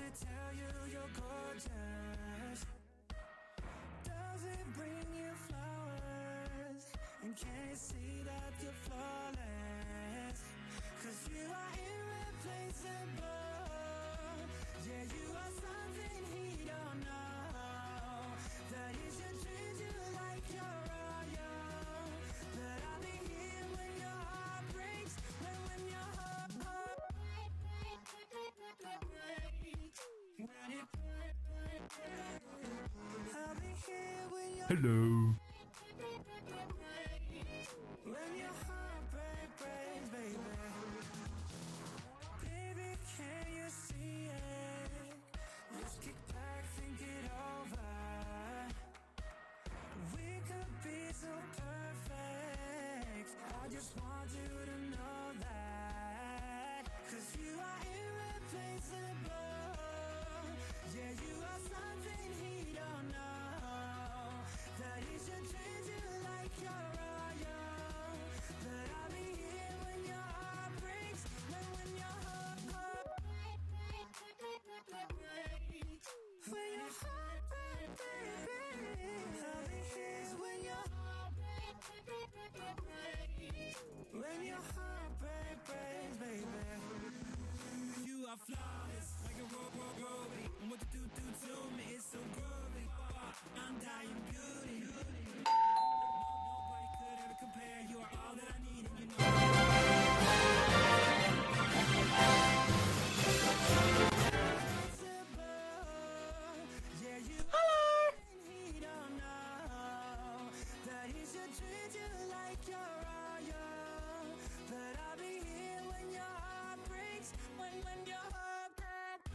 wanna tell you you're gorgeous. Does it bring you flowers? And can you see that you're flawless? 'Cause you are irreplaceable. Yeah, you are something he don't know. That is your dream, you like your royal. But I'll be here when your heart breaks. When your heart breaks. When it I'll be here when your Hello. When your heart breaks, baby. Baby, can you see it? Let's kick back, think it over. We could be so perfect. I just want you to know that. 'Cause you are irreplaceable. Yeah, you are something he don't know. That is your dream, you like your royal. But I'll be here when your heart breaks. When your heart breaks. When your heart breaks, baby. I'll be here when your heart breaks. When your heart breaks, baby. You are flawless, like a robot. And what you do to me is so groovy. Undying beauty. Nobody could ever compare. You are all that I need, and you know. Yeah, you he don't know. That is your dream, you like your royal. But I'll be here when your heart breaks. When your heart breaks.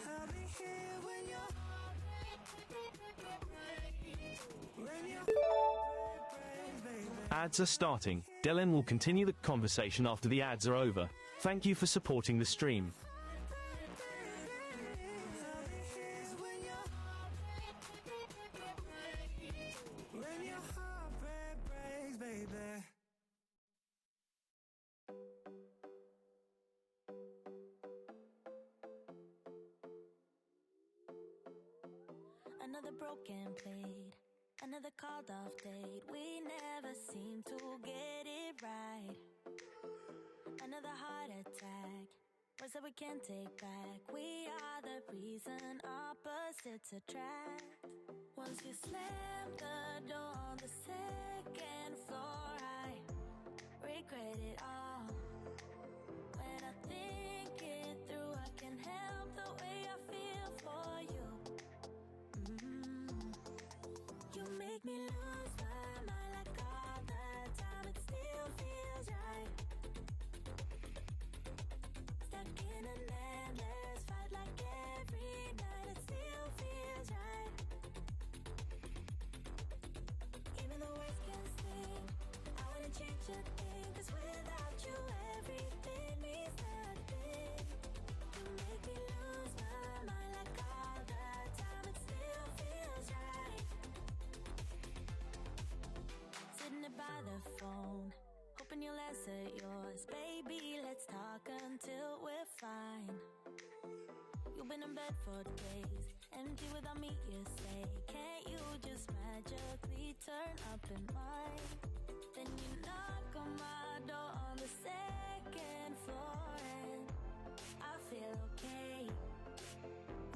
I'll be here when your heart breaks. When your heart breaks, baby. Ads are starting. Dylan will continue the conversation after the ads are over. Thank you for supporting the stream. When your heart breaks, baby. Another broken plate, another called off date. We never seem to get it right. Another heart attack, words that we can't take back. We are the reason opposites attract. Once you slam the door on the second floor, I regret it all. When I think it through, I can help the way I feel for you. You make me lose my mind like all the time. It still feels right. Stuck in an endless fight like every night. It still feels right. Even though words can sting, I wouldn't change a thing. 'Cause without you everything means nothing. You make me lose my mind like all the time. It still feels right. Sitting by the phone, hoping you'll answer yours. Baby, let's talk until we're fine. You've been in bed for days, empty without me, you say. Can't you just magically turn up in mine? Then you knock on my door on the second floor, and I feel okay.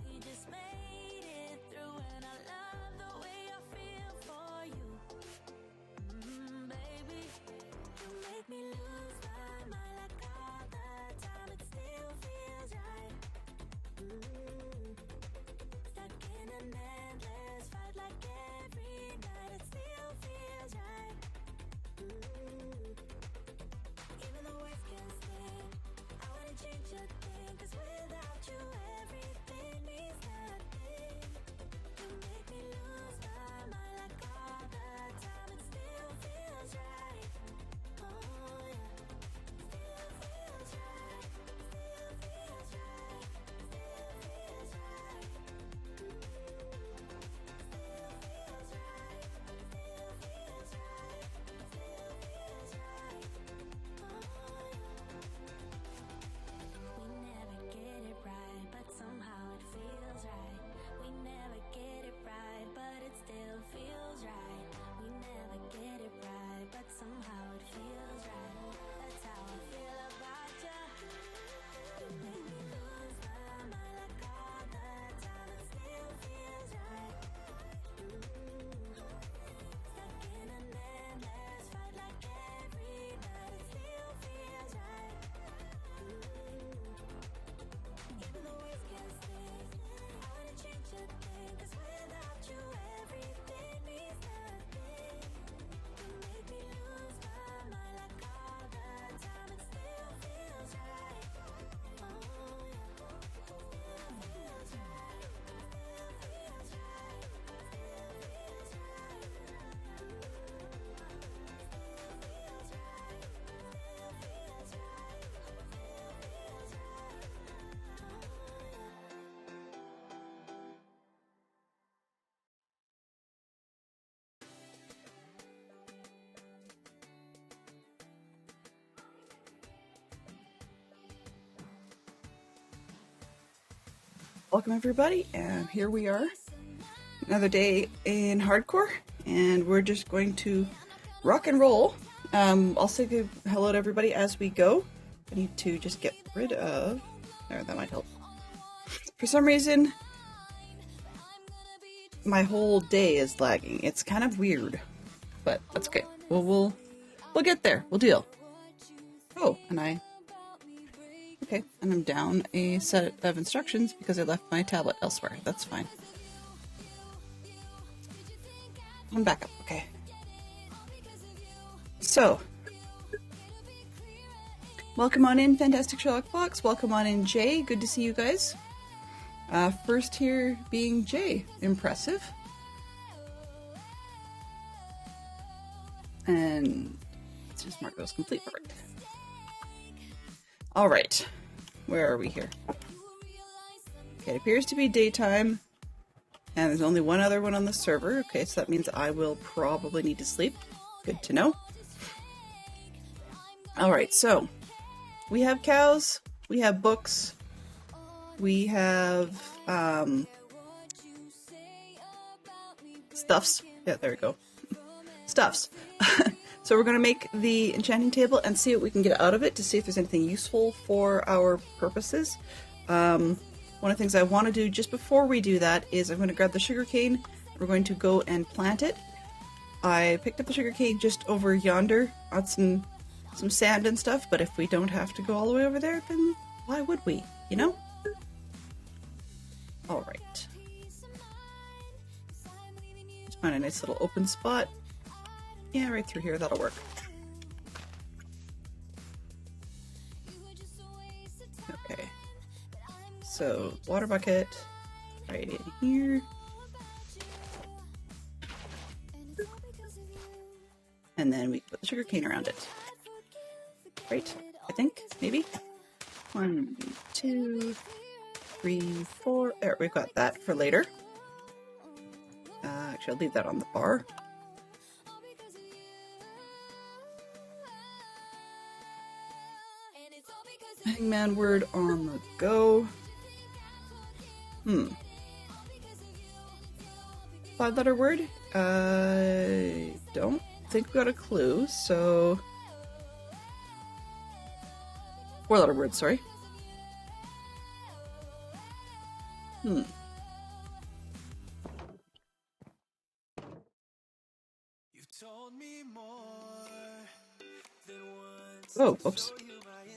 We just made it through, and I love the way I feel for you. Baby, you make me lose my mind like all the time. It still feels right. Stuck in an endless fight like every night. It still feels right. Welcome everybody, and here we are, another day in hardcore, and we're just going to rock and roll. I'll say good hello to everybody as we go. I need to just get rid of... There, that might help. For some reason, my whole day is lagging. It's kind of weird, but that's okay. We'll get there. We'll deal. Oh, and okay, and I'm down a set of instructions because I left my tablet elsewhere. That's fine. I'm back up, okay. So, welcome on in, Fantastic Sherlock Fox. Welcome on in, Jay. Good to see you guys. First here being Jay. Impressive. And let's just mark those complete. Perfect. All right, where are we here? Okay, it appears to be daytime, and there's only one other one on the server. Okay, so that means I will probably need to sleep. Good to know. All right, so we have cows, we have books, we have stuffs. Yeah, there we go. Stuffs. So we're going to make the enchanting table and see what we can get out of it to see if there's anything useful for our purposes. One of the things I want to do just before we do that is I'm going to grab the sugarcane. We're going to go and plant it. I picked up the sugarcane just over yonder on some sand and stuff, but if we don't have to go all the way over there, then why would we, you know? Alright. Just find a nice little open spot. Yeah, right through here, that'll work. Okay. So, water bucket right in here. And then we put the sugar cane around it. Right? I think, maybe? 1, 2, 3, 4. There, we've got that for later. Actually, I'll leave that on the bar. Hangman word on the go. 5-letter word? I don't think we got a clue, so... 4-letter word, sorry. Oh, oops.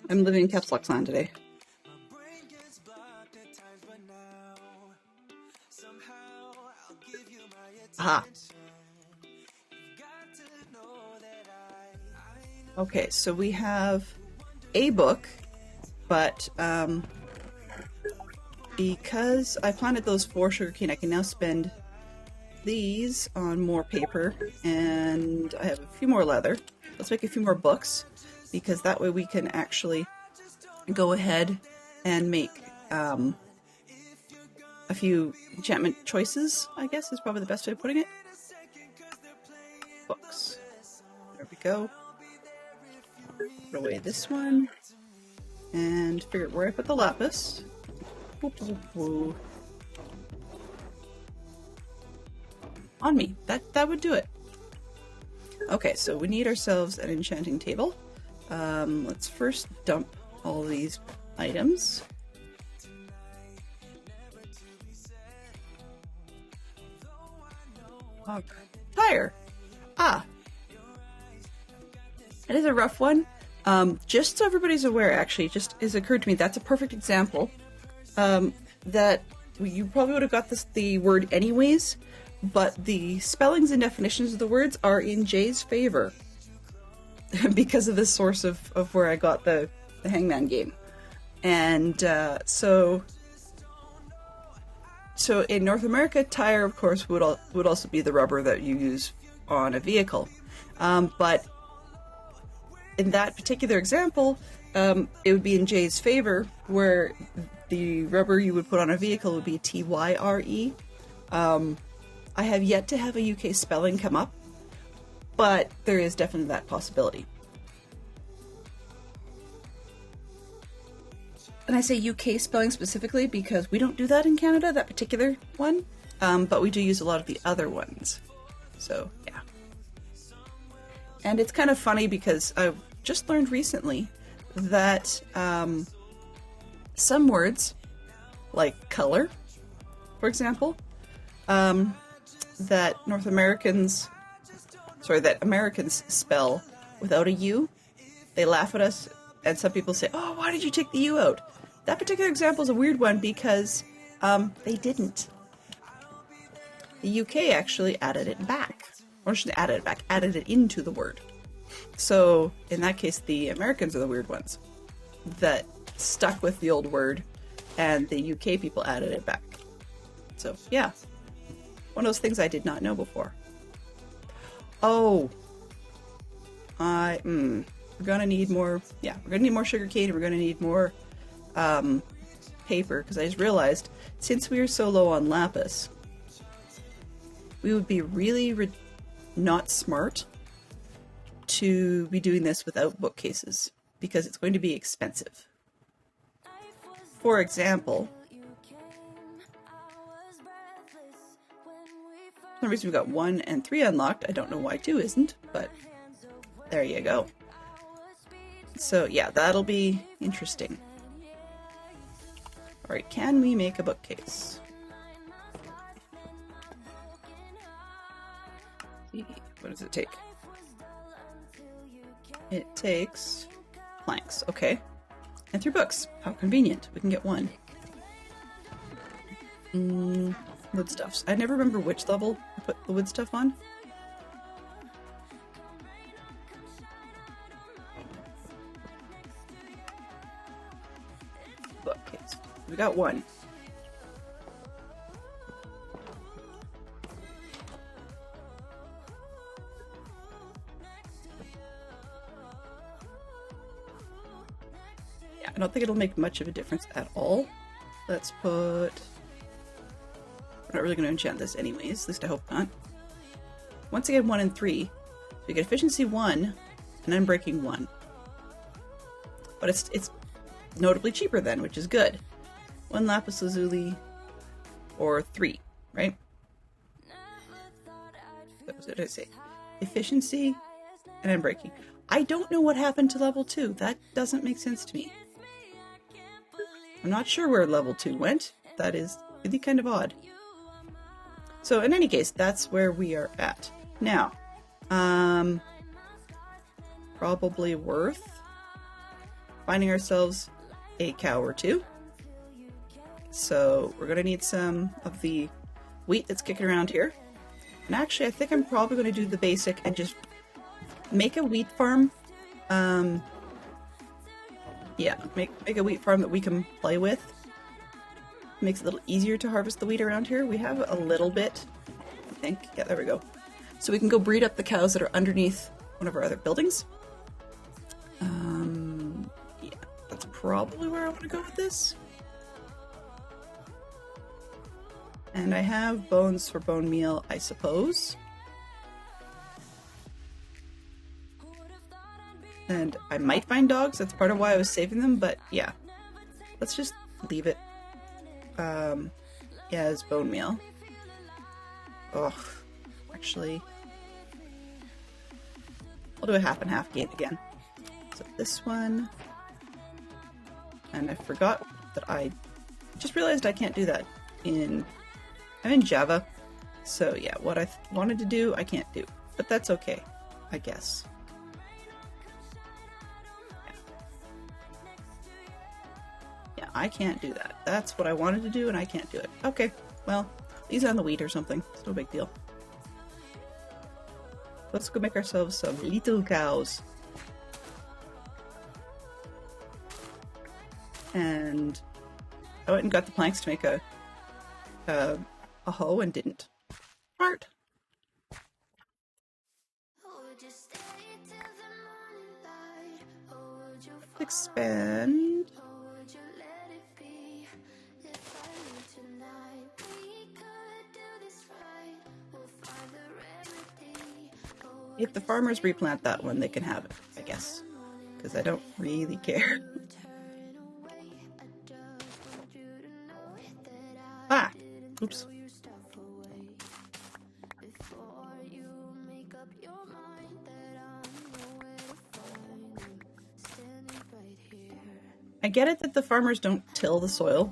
I'm living in caps lock land today. Aha. Okay, so we have a book, but because I planted those 4 sugarcane, I can now spend these on more paper, and I have a few more leather. Let's make a few more books, because that way we can actually go ahead and make a few enchantment choices, I guess is probably the best way of putting it. Books. There we go. Put away this one. And figure out where I put the lapis. Whoop, whoop, whoop. On me. That would do it. Okay, so we need ourselves an enchanting table. Let's first dump all these items. Oh, tire. Ah. It is a rough one. Just so everybody's aware, actually, just has occurred to me, that's a perfect example that you probably would have got the word anyways, but the spellings and definitions of the words are in Jay's favor because of the source of where I got the Hangman game. And so in North America, tire, of course, would also be the rubber that you use on a vehicle. But in that particular example, it would be in Jay's favor, where the rubber you would put on a vehicle would be TYRE. I have yet to have a UK spelling come up, but there is definitely that possibility. And I say UK spelling specifically because we don't do that in Canada, that particular one, but we do use a lot of the other ones. So, yeah. And it's kind of funny because I just learned recently that some words, like color, for example, that Americans spell without a U, they laugh at us, and some people say, oh, why did you take the U out? That particular example is a weird one because they didn't. The UK actually added it back. Or shouldn't added it back, added it into the word. So, in that case, the Americans are the weird ones that stuck with the old word, and the UK people added it back. So, yeah. One of those things I did not know before. Oh. We're gonna need more, we're gonna need more sugar cane, and we're gonna need more paper, because I just realized, since we are so low on lapis, we would be really not smart to be doing this without bookcases, because it's going to be expensive. For example, for some reason we've got 1 and 3 unlocked. I don't know why 2 isn't, but there you go. So yeah, that'll be interesting. Alright, can we make a bookcase? What does it take? It takes planks, okay. And 3 books. How convenient. We can get 1. Wood stuffs. I never remember which level I put the wood stuff on. Bookcase. We got 1. I don't think it'll make much of a difference at all. Let's put... We're not really going to enchant this anyways, at least I hope not. Once again, 1 and 3. So you get efficiency 1, and unbreaking 1. But it's notably cheaper then, which is good. 1 lapis lazuli, or 3, right? What did I say? Efficiency, and unbreaking. I don't know what happened to level 2. That doesn't make sense to me. I'm not sure where level 2 went. That is really kind of odd. So in any case, that's where we are at. Now, probably worth finding ourselves a cow or 2. So we're going to need some of the wheat that's kicking around here. And actually, I think I'm probably going to do the basic and just make a wheat farm. Yeah, make a wheat farm that we can play with. Makes it a little easier to harvest the wheat around here. We have a little bit, I think. Yeah, there we go. So we can go breed up the cows that are underneath one of our other buildings. Yeah, that's probably where I want to go with this. And I have bones for bone meal, I suppose. And I might find dogs, that's part of why I was saving them, but yeah. Let's just leave it as bone meal. Oh, actually, I'll do a half and half gain again. So this one, and I forgot that I just realized I can't do that I'm in Java, so yeah, what I wanted to do, I can't do, but that's okay, I guess. Yeah, I can't do that. That's what I wanted to do, and I can't do it. Okay, well, these on the wheat or something. It's no big deal. Let's go make ourselves some little cows. And I went and got the planks to make a hoe and didn't. Smart. Expand. If the farmers replant that one, they can have it, I guess. Because I don't really care. Oops. I get it that the farmers don't till the soil.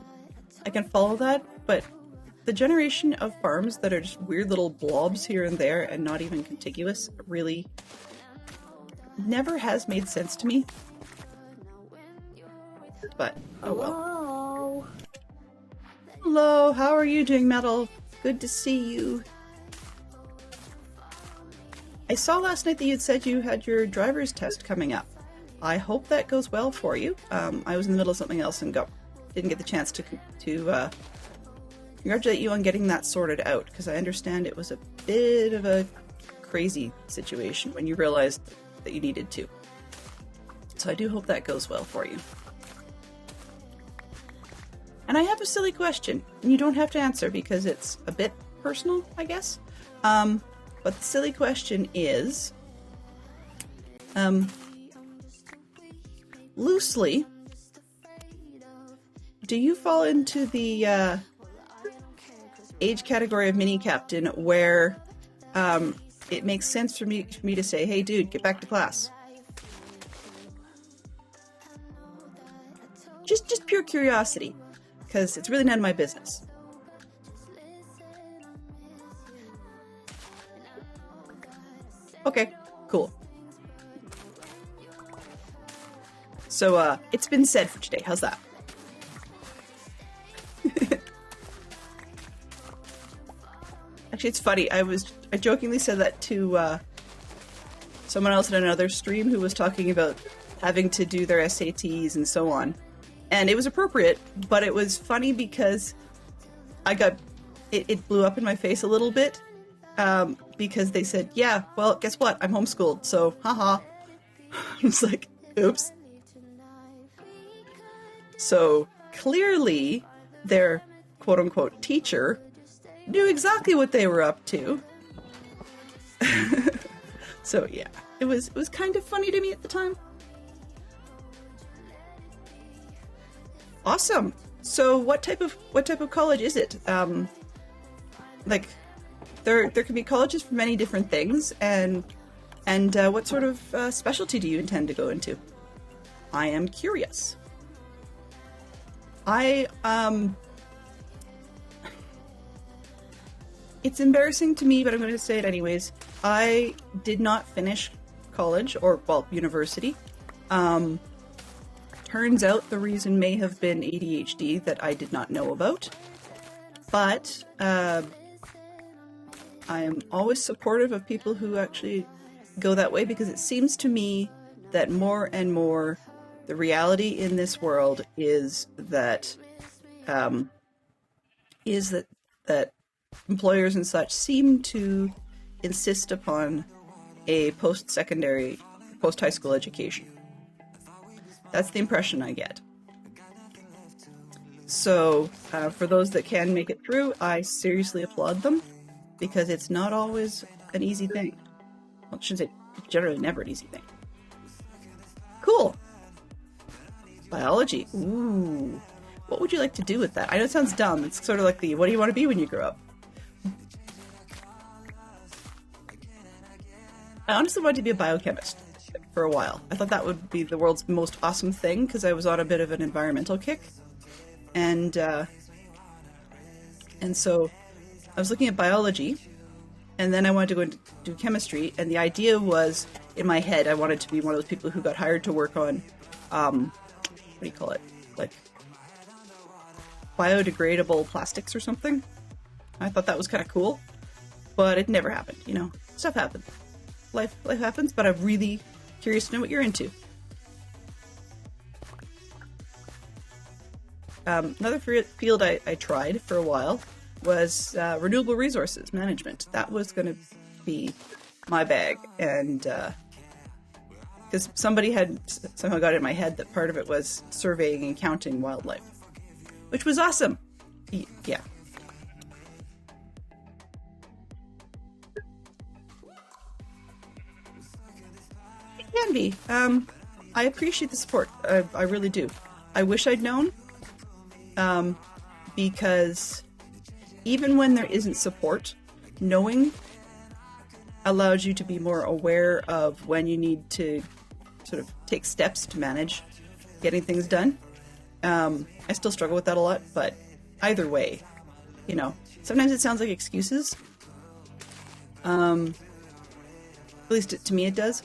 I can follow that, but the generation of farms that are just weird little blobs here and there and not even contiguous really never has made sense to me. But, oh well. Hello, how are you doing, Metal? Good to see you. I saw last night that you'd said you had your driver's test coming up. I hope that goes well for you. I was in the middle of something else and didn't get the chance to congratulate you on getting that sorted out, because I understand it was a bit of a crazy situation when you realized that you needed to. So I do hope that goes well for you. And I have a silly question, and you don't have to answer because it's a bit personal, I guess. But the silly question is, loosely, do you fall into the age category of mini captain where it makes sense for me to say, hey dude, get back to class? Just pure curiosity, because it's really none of my business. Okay, cool. So, it's been said for today. How's that? Actually, it's funny. I jokingly said that to someone else in another stream who was talking about having to do their SATs and so on. And it was appropriate, but it was funny because it blew up in my face a little bit. Because they said, yeah, well, guess what? I'm homeschooled, so haha. I was like, oops. So clearly their quote-unquote teacher knew exactly what they were up to. So yeah, it was kind of funny to me at the time. Awesome. So what type of college is it? Like, there can be colleges for many different things, and what sort of specialty do you intend to go into? I am curious. It's embarrassing to me, but I'm going to say it anyways. I did not finish college, or, well, university. Turns out the reason may have been ADHD that I did not know about. But, I am always supportive of people who actually go that way, because it seems to me that more and more the reality in this world is that that employers and such seem to insist upon a post-secondary, post-high school education. That's the impression I get. So, for those that can make it through, I seriously applaud them, because it's not always an easy thing. Well, I shouldn't say, it's generally never an easy thing. Cool. Biology. Ooh. What would you like to do with that? I know it sounds dumb. It's sort of like the, what do you want to be when you grow up? I honestly wanted to be a biochemist for a while. I thought that would be the world's most awesome thing, because I was on a bit of an environmental kick. And so I was looking at biology, and then I wanted to go and do chemistry, and the idea was, in my head, I wanted to be one of those people who got hired to work on, what do you call it? Like, biodegradable plastics or something. I thought that was kind of cool, but it never happened, you know? Stuff happens. Life happens, but I'm really curious to know what you're into. Another field I tried for a while was renewable resources management. That was going to be my bag, and because somebody had somehow got it in my head that part of it was surveying and counting wildlife, which was awesome. Yeah. It can be. I appreciate the support. I really do. I wish I'd known. Because even when there isn't support, knowing allows you to be more aware of when you need to sort of take steps to manage getting things done. I still struggle with that a lot, but either way, you know, sometimes it sounds like excuses. At least to me it does.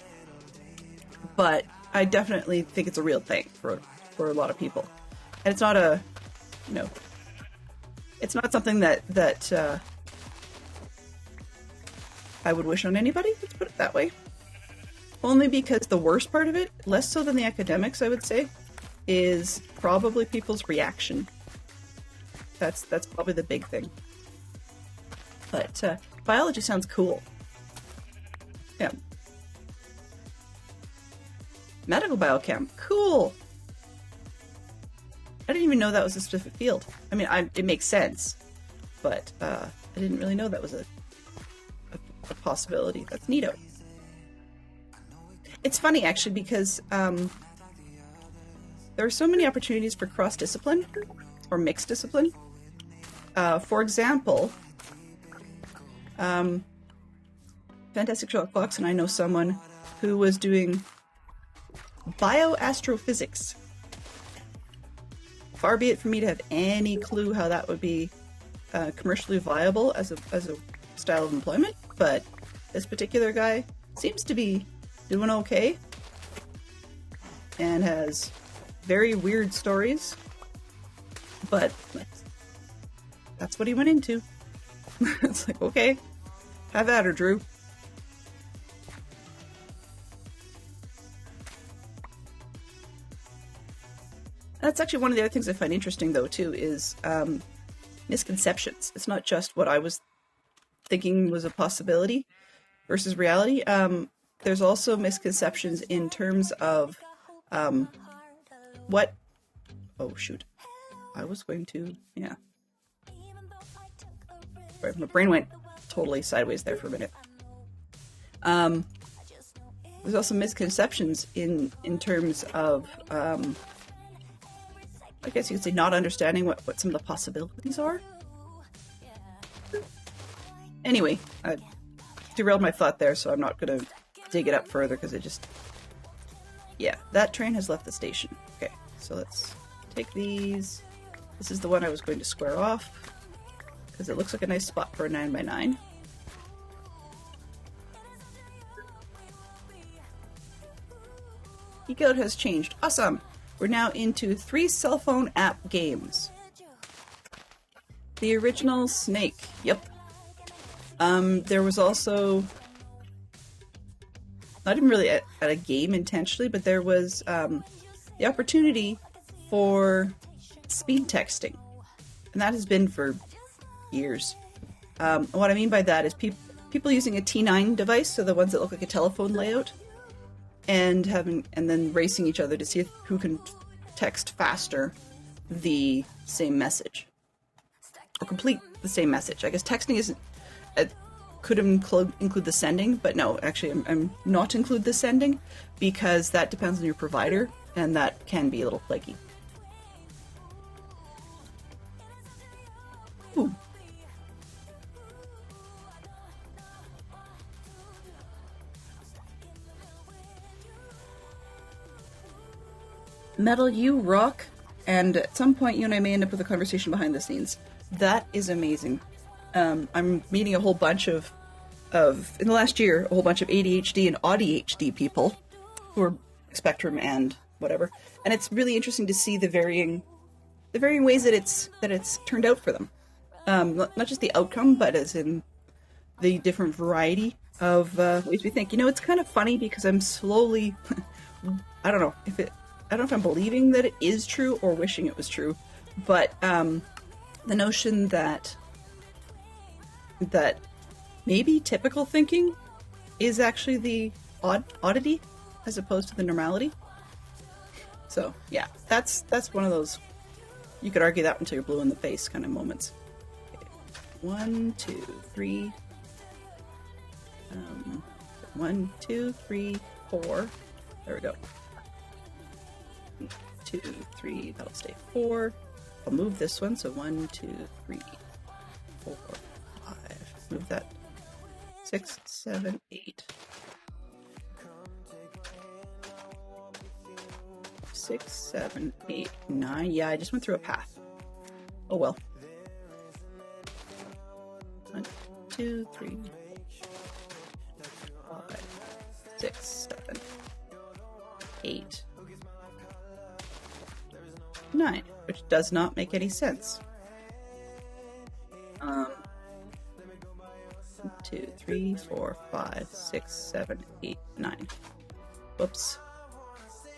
But I definitely think it's a real thing for a lot of people. And it's not a, you know, it's not something that I would wish on anybody, let's put it that way. Only because the worst part of it, less so than the academics, I would say, is probably people's reaction. That's probably the big thing. But biology sounds cool. Yeah. Medical biochem, cool. I didn't even know that was a specific field. I mean, it makes sense, but I didn't really know that was a possibility. That's neato. It's funny, actually, because there are so many opportunities for cross-discipline or mixed discipline. For example, Fantastic Sherlock Fox and I know someone who was doing bioastrophysics. Far be it from me to have any clue how that would be commercially viable as a style of employment, but this particular guy seems to be doing okay and has very weird stories, but that's what he went into. It's like, okay, have at her, Drew. That's actually one of the other things I find interesting, though, too, is misconceptions. It's not just what I was thinking was a possibility versus reality. There's also misconceptions in terms of what... Oh, shoot. I was going to... Yeah. Right, my brain went totally sideways there for a minute. There's also misconceptions in terms of... I guess you could say not understanding what some of the possibilities are. Anyway, I derailed my thought there, so I'm not going to dig it up further because it just... Yeah, that train has left the station. Okay, so let's take these. This is the one I was going to square off because it looks like a nice spot for a 9x9. Ecout has changed. Awesome! We're now into 3 cell phone app games. The original Snake. Yep. There was also... Not even really at a game intentionally, but there was the opportunity for speed texting. And that has been for years. What I mean by that is people using a T9 device, so the ones that look like a telephone layout, and then racing each other to see who can text faster the same message or complete the same message. I guess texting isn't could include the sending, but no, actually I'm not include the sending because that depends on your provider and that can be a little flaky. Ooh. Metal, you rock, and at some point you and I may end up with a conversation behind the scenes. That is amazing. I'm meeting a whole bunch of in the last year, a whole bunch of ADHD and ADHD people who are spectrum and whatever, and it's really interesting to see the varying ways that it's turned out for them. Not just the outcome, but as in the different variety of ways we think. You know, it's kind of funny because I'm slowly, I don't know if I'm believing that it is true or wishing it was true, but the notion that maybe typical thinking is actually the oddity as opposed to the normality. So yeah, that's one of those, you could argue that until you're blue in the face kind of moments. Okay. 1, 2, 3. 1, 2, 3, 4. There we go. 2, 3, that'll stay 4. I'll move this one, so 1, 2, 3, 4, 5. Move that. 6, 7, 8. 6, 7, 8, 9. Yeah, I just went through a path. Oh well. 1, 2, 3, 4, 5, 6, 7, 8, 9, which does not make any sense. 1, 2, 3, 4, 5, 6, 7, 8, 9. Whoops.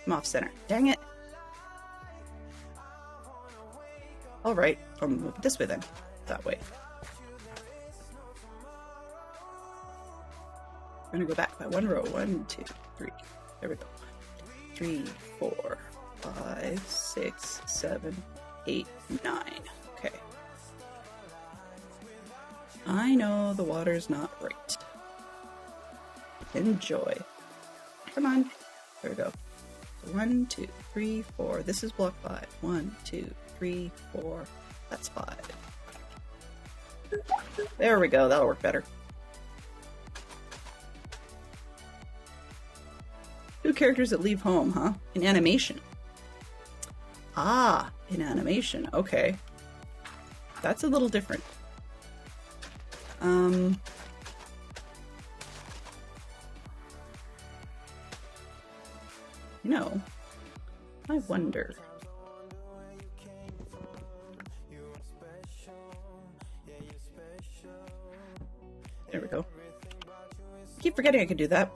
I'm off center. Dang it. Alright, I'll move it this way then. That way. We're gonna go back by one row. 1, 2, 3. There we go. 3, 4, 5, 6, 7, 8, 9. Okay. I know the water's not right. Enjoy. Come on. There we go. 1, 2, 3, 4. This is block 5. 1, 2, 3, 4. That's 5. There we go. That'll work better. 2 characters that leave home, huh? In animation. Ah, in animation. Okay. That's a little different. You know, I wonder. There we go. I keep forgetting I can do that.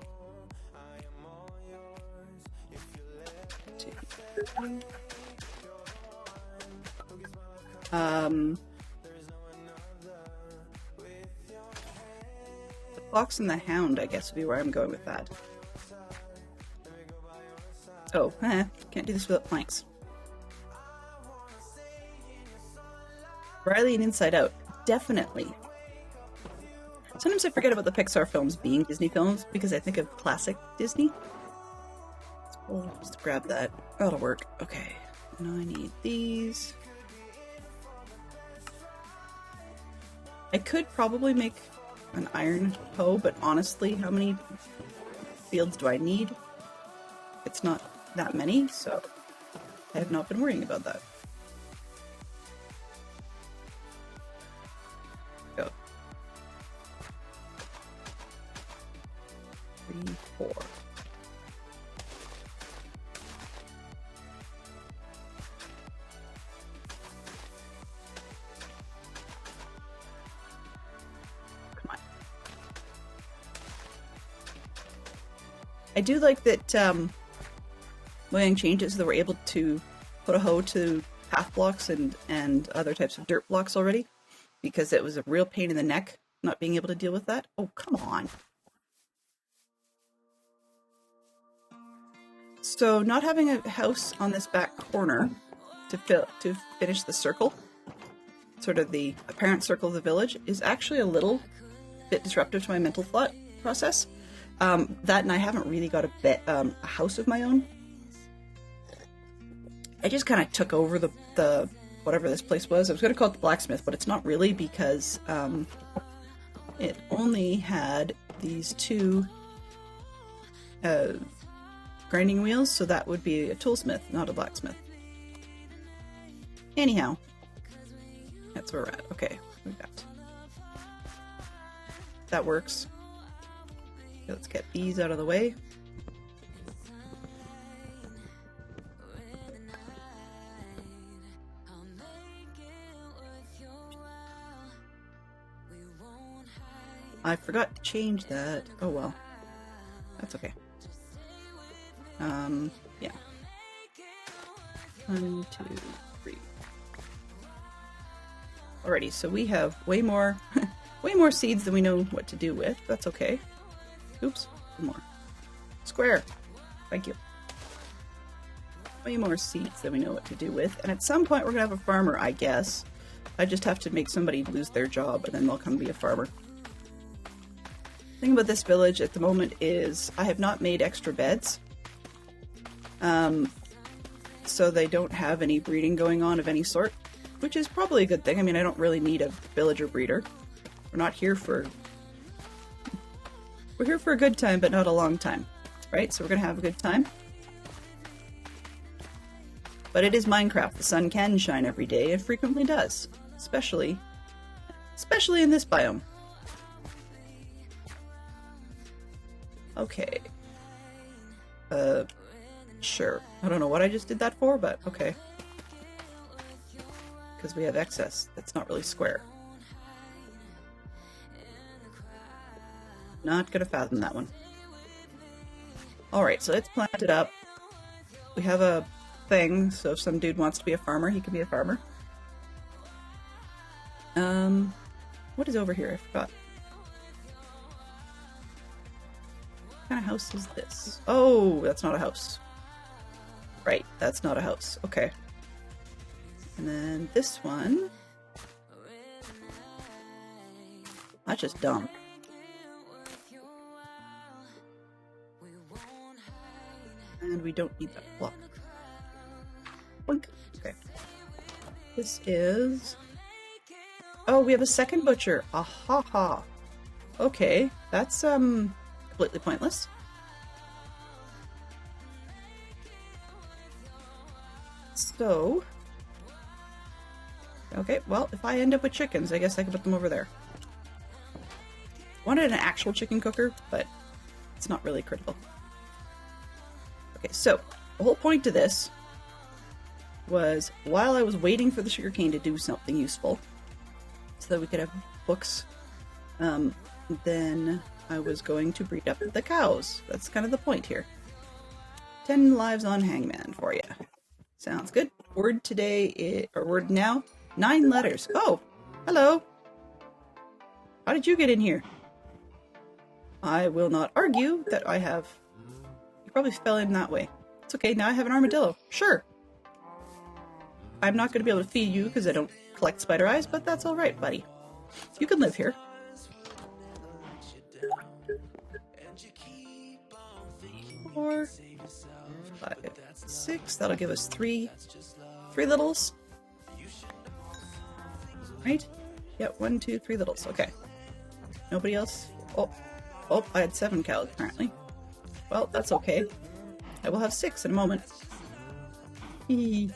2, 3. The Fox and the Hound, I guess, would be where I'm going with that. Oh, can't do this without planks. Riley and Inside Out, definitely. Sometimes I forget about the Pixar films being Disney films because I think of classic Disney. So we'll just grab that. That'll work. Okay. Now I need these. I could probably make an iron hoe, but honestly, how many fields do I need? It's not that many, so I have not been worrying about that. Go. 3, 4. Come on. I do like that Mojang changed it so that we're able to put a hoe to path blocks and other types of dirt blocks already, because it was a real pain in the neck not being able to deal with that. Oh, come on. So not having a house on this back corner to finish the circle, sort of the apparent circle of the village, is actually a little bit disruptive to my mental thought process. That, and I haven't really got a house of my own. I just kind of took over the whatever this place was. I was going to call it the blacksmith, but it's not really, because it only had these 2 grinding wheels, so that would be a toolsmith, not a blacksmith. Anyhow, that's where we're at. Okay, we got that works. Okay, let's get these out of the way. I forgot to change that. Oh well. That's okay. Yeah. 1, 2, 3. Alrighty, so we have way more way more seeds than we know what to do with. That's okay. Oops, one more. Square. Thank you. Way more seeds than we know what to do with. And at some point we're gonna have a farmer, I guess. I just have to make somebody lose their job and then they'll come be a farmer. The thing about this village at the moment is I have not made extra beds. So they don't have any breeding going on of any sort. which is probably a good thing. I mean, I don't really need a villager breeder. We're not here for... We're here for a good time, but not a long time, right? So we're gonna have a good time. But it is Minecraft. The sun can shine every day. It frequently does. Especially in this biome. Okay. Sure. I don't know what I just did that for, but okay. Because we have excess. That's not really square. Not gonna fathom that one. Alright, so let's plant it up. We have a thing, so if some dude wants to be a farmer, he can be a farmer. What is over here? I forgot. What kind of house is this? Oh, that's not a house. Right, that's not a house. Okay. And then this one. That's just dumb. And we don't need that block. Boink. Okay. This is... Oh, we have a second butcher. Aha ha. Okay, that's completely pointless. So... Okay, well, if I end up with chickens, I guess I can put them over there. Wanted an actual chicken cooker, but it's not really critical. Okay, so the whole point to this was while I was waiting for the sugarcane to do something useful, so that we could have books, then I was going to breed up the cows. That's kind of the point here. 10 lives on Hangman for you. Sounds good. Word today, or word now, 9 letters. Oh, hello. How did you get in here? I will not argue that I have... You probably fell in that way. It's okay, now I have an armadillo. Sure. I'm not going to be able to feed you because I don't collect spider eyes, but that's alright, buddy. You can live here. 4, 5, 6. That'll give us 3 littles. Right? Yeah, 1, 2, 3 littles. Okay. Nobody else? Oh, I had 7 cows, apparently. Well, that's okay. I will have 6 in a moment. Hee.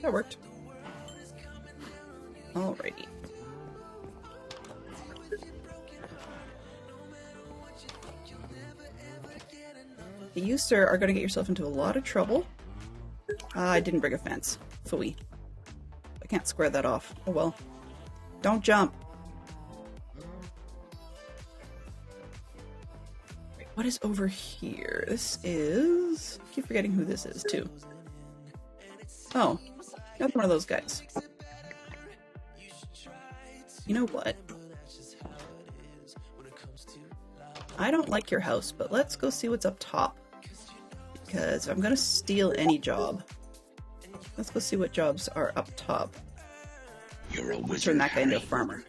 That worked. Alrighty. You, sir, are going to get yourself into a lot of trouble. I didn't bring a fence. Phooey. I can't square that off. Oh well. Don't jump. Wait, what is over here? This is... I keep forgetting who this is, too. Oh. Another one of those guys. You know what? I don't like your house, but let's go see what's up top. Because I'm gonna steal any job. Let's go see what jobs are up top. You're a wizard. Turn that guy into a farmer.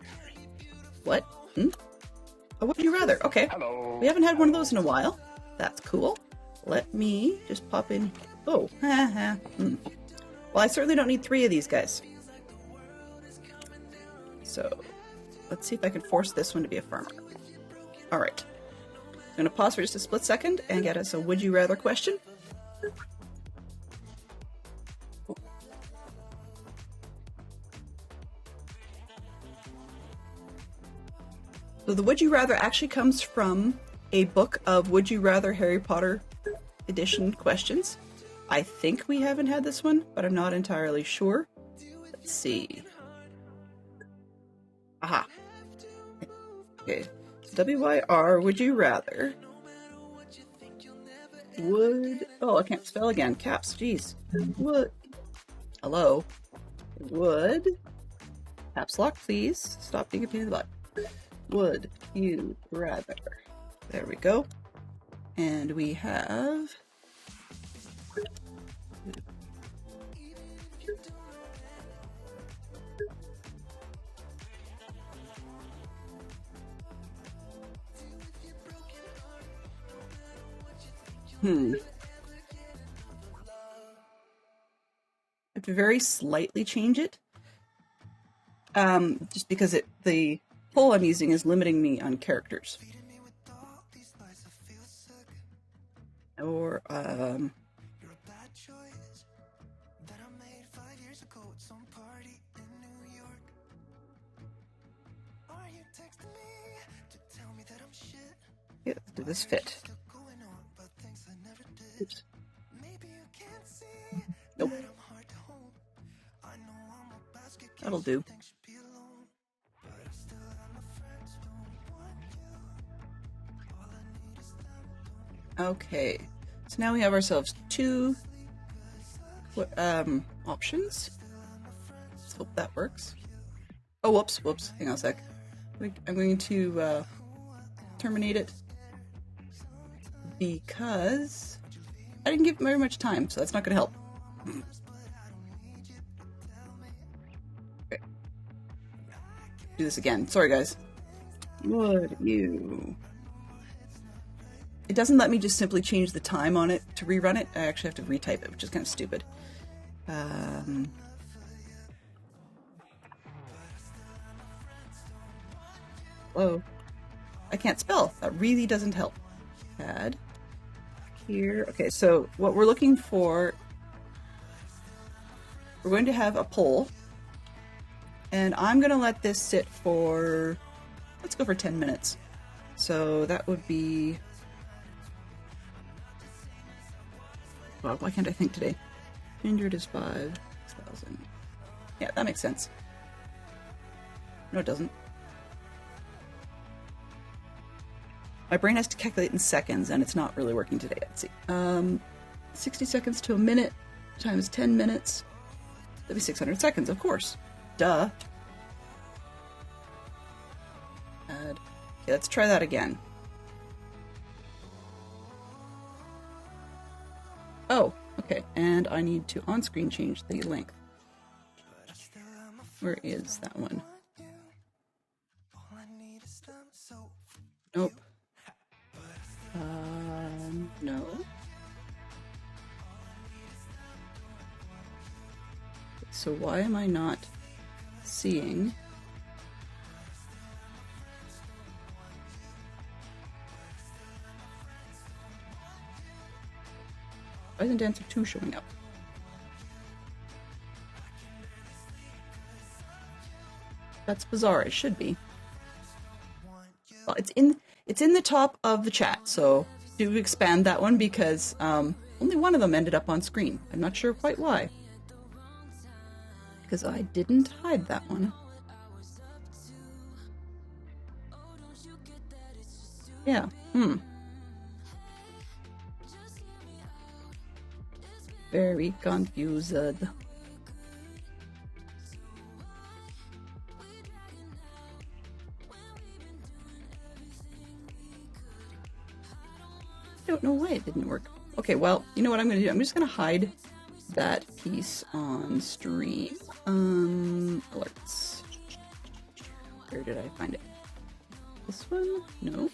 What? Oh, would you rather? Okay. Hello. We haven't had one of those in a while. That's cool. Let me just pop in. Oh, haha. Well, I certainly don't need 3 of these guys. So, let's see if I can force this one to be a farmer. Alright. I'm going to pause for just a split second and get us a would you rather question. So the would you rather actually comes from a book of Would You Rather Harry Potter edition questions. I think we haven't had this one, but I'm not entirely sure. Let's see. Aha. Okay. WYR, would you rather? Would... Oh, I can't spell again. Caps, jeez. Would... Hello? Would... Caps lock, please. Stop being a pain in the butt. Would you rather? There we go. And we have... I have to very slightly change it. Just because the poll I'm using is limiting me on characters. Or, yeah, does this fit? Oops. Nope. That'll do. Okay, so now we have ourselves two options. Let's hope that works. Oh, whoops. Hang on a sec. I'm going to terminate it because I didn't give very much time, so that's not going to help. Okay. Do this again. Sorry, guys. Would you... It doesn't let me just simply change the time on it to rerun it. I actually have to retype it, which is kind of stupid. Whoa. I can't spell. That really doesn't help. Add. Here. Okay, so what we're looking for... We're going to have a poll. And I'm going to let this sit for... Let's go for 10 minutes. So that would be... Well, why can't I think today? 100 is 5,000. Yeah, that makes sense. No, it doesn't. My brain has to calculate in seconds, and it's not really working today. Let's see. 60 seconds to a minute times 10 minutes. That'd be 600 seconds, of course. Duh. Add. Okay, let's try that again. Oh, okay, and I need to on-screen change the length. Where is that one? Nope. No. So why am I not seeing... Why isn't Dancer 2 showing up? That's bizarre. It should be. Well, it's in the top of the chat, so do expand that one because only one of them ended up on screen. I'm not sure quite why. Because I didn't hide that one. Yeah. Very confused. I don't know why it didn't work. Okay, well, you know what I'm going to do? I'm just going to hide that piece on stream. Alerts. Where did I find it? This one? No.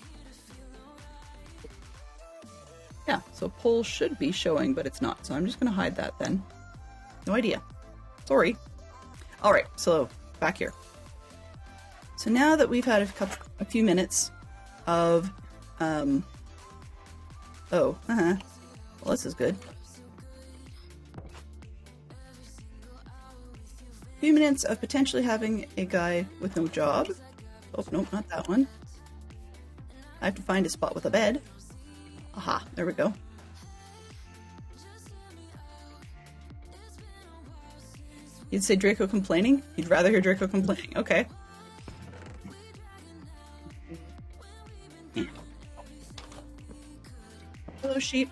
Yeah, so poll should be showing, but it's not. So I'm just going to hide that then. No idea. Sorry. All right, so back here. So now that we've had a few minutes of, well, this is good. A few minutes of potentially having a guy with no job. Oh, nope, not that one. I have to find a spot with a bed. Aha, there we go. You'd say Draco complaining? You'd rather hear Draco complaining. Okay. Hello, sheep.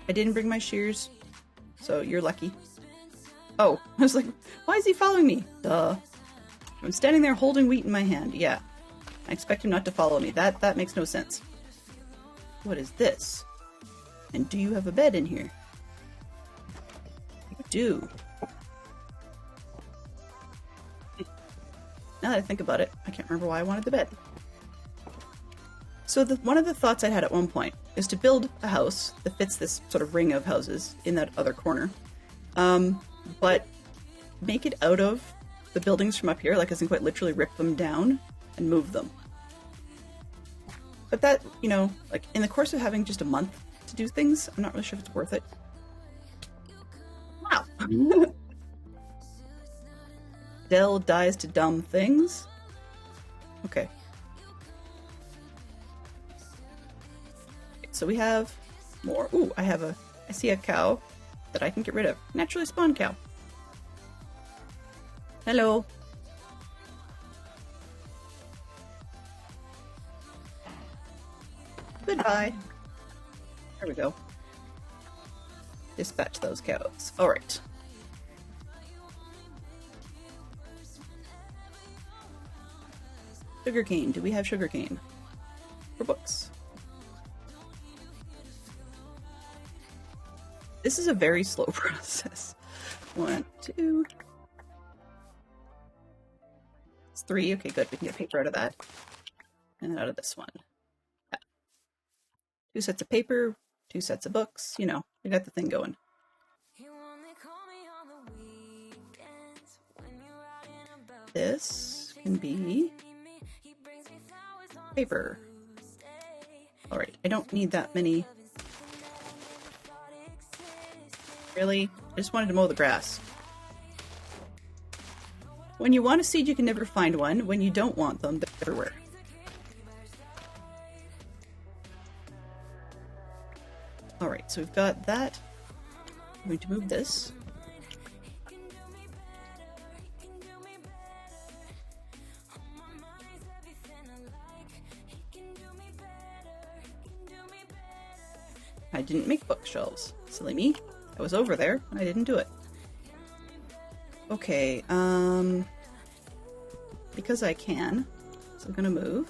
I didn't bring my shears, so you're lucky. Oh, I was like, why is he following me? Duh. I'm standing there holding wheat in my hand. Yeah. I expect him not to follow me. That makes no sense. What is this? And do you have a bed in here? I do. Now that I think about it, I can't remember why I wanted the bed. So one of the thoughts I had at one point is to build a house that fits this sort of ring of houses in that other corner. But make it out of the buildings from up here, like as in quite literally rip them down and move them. But that, you know, like in the course of having just a month to do things, I'm not really sure if it's worth it. Wow. Dell dies to dumb things. Okay. So we have more. Ooh, I see a cow that I can get rid of. Naturally spawned cow. Hello. Goodbye. There we go. Dispatch those cows. Alright. Sugarcane. Do we have sugarcane? For books. This is a very slow process. 1, 2. It's 3. Okay, good. We can get paper out of that. And out of this one. Yeah. 2 sets of paper, 2 sets of books. You know, we got the thing going. This can be paper. Alright, I don't need that many. Really? I just wanted to mow the grass. When you want a seed, you can never find one. When you don't want them, they're everywhere. Alright, so we've got that. I'm going to move this. I didn't make bookshelves. Silly me. I was over there and I didn't do it. Okay, because I can, so I'm gonna move.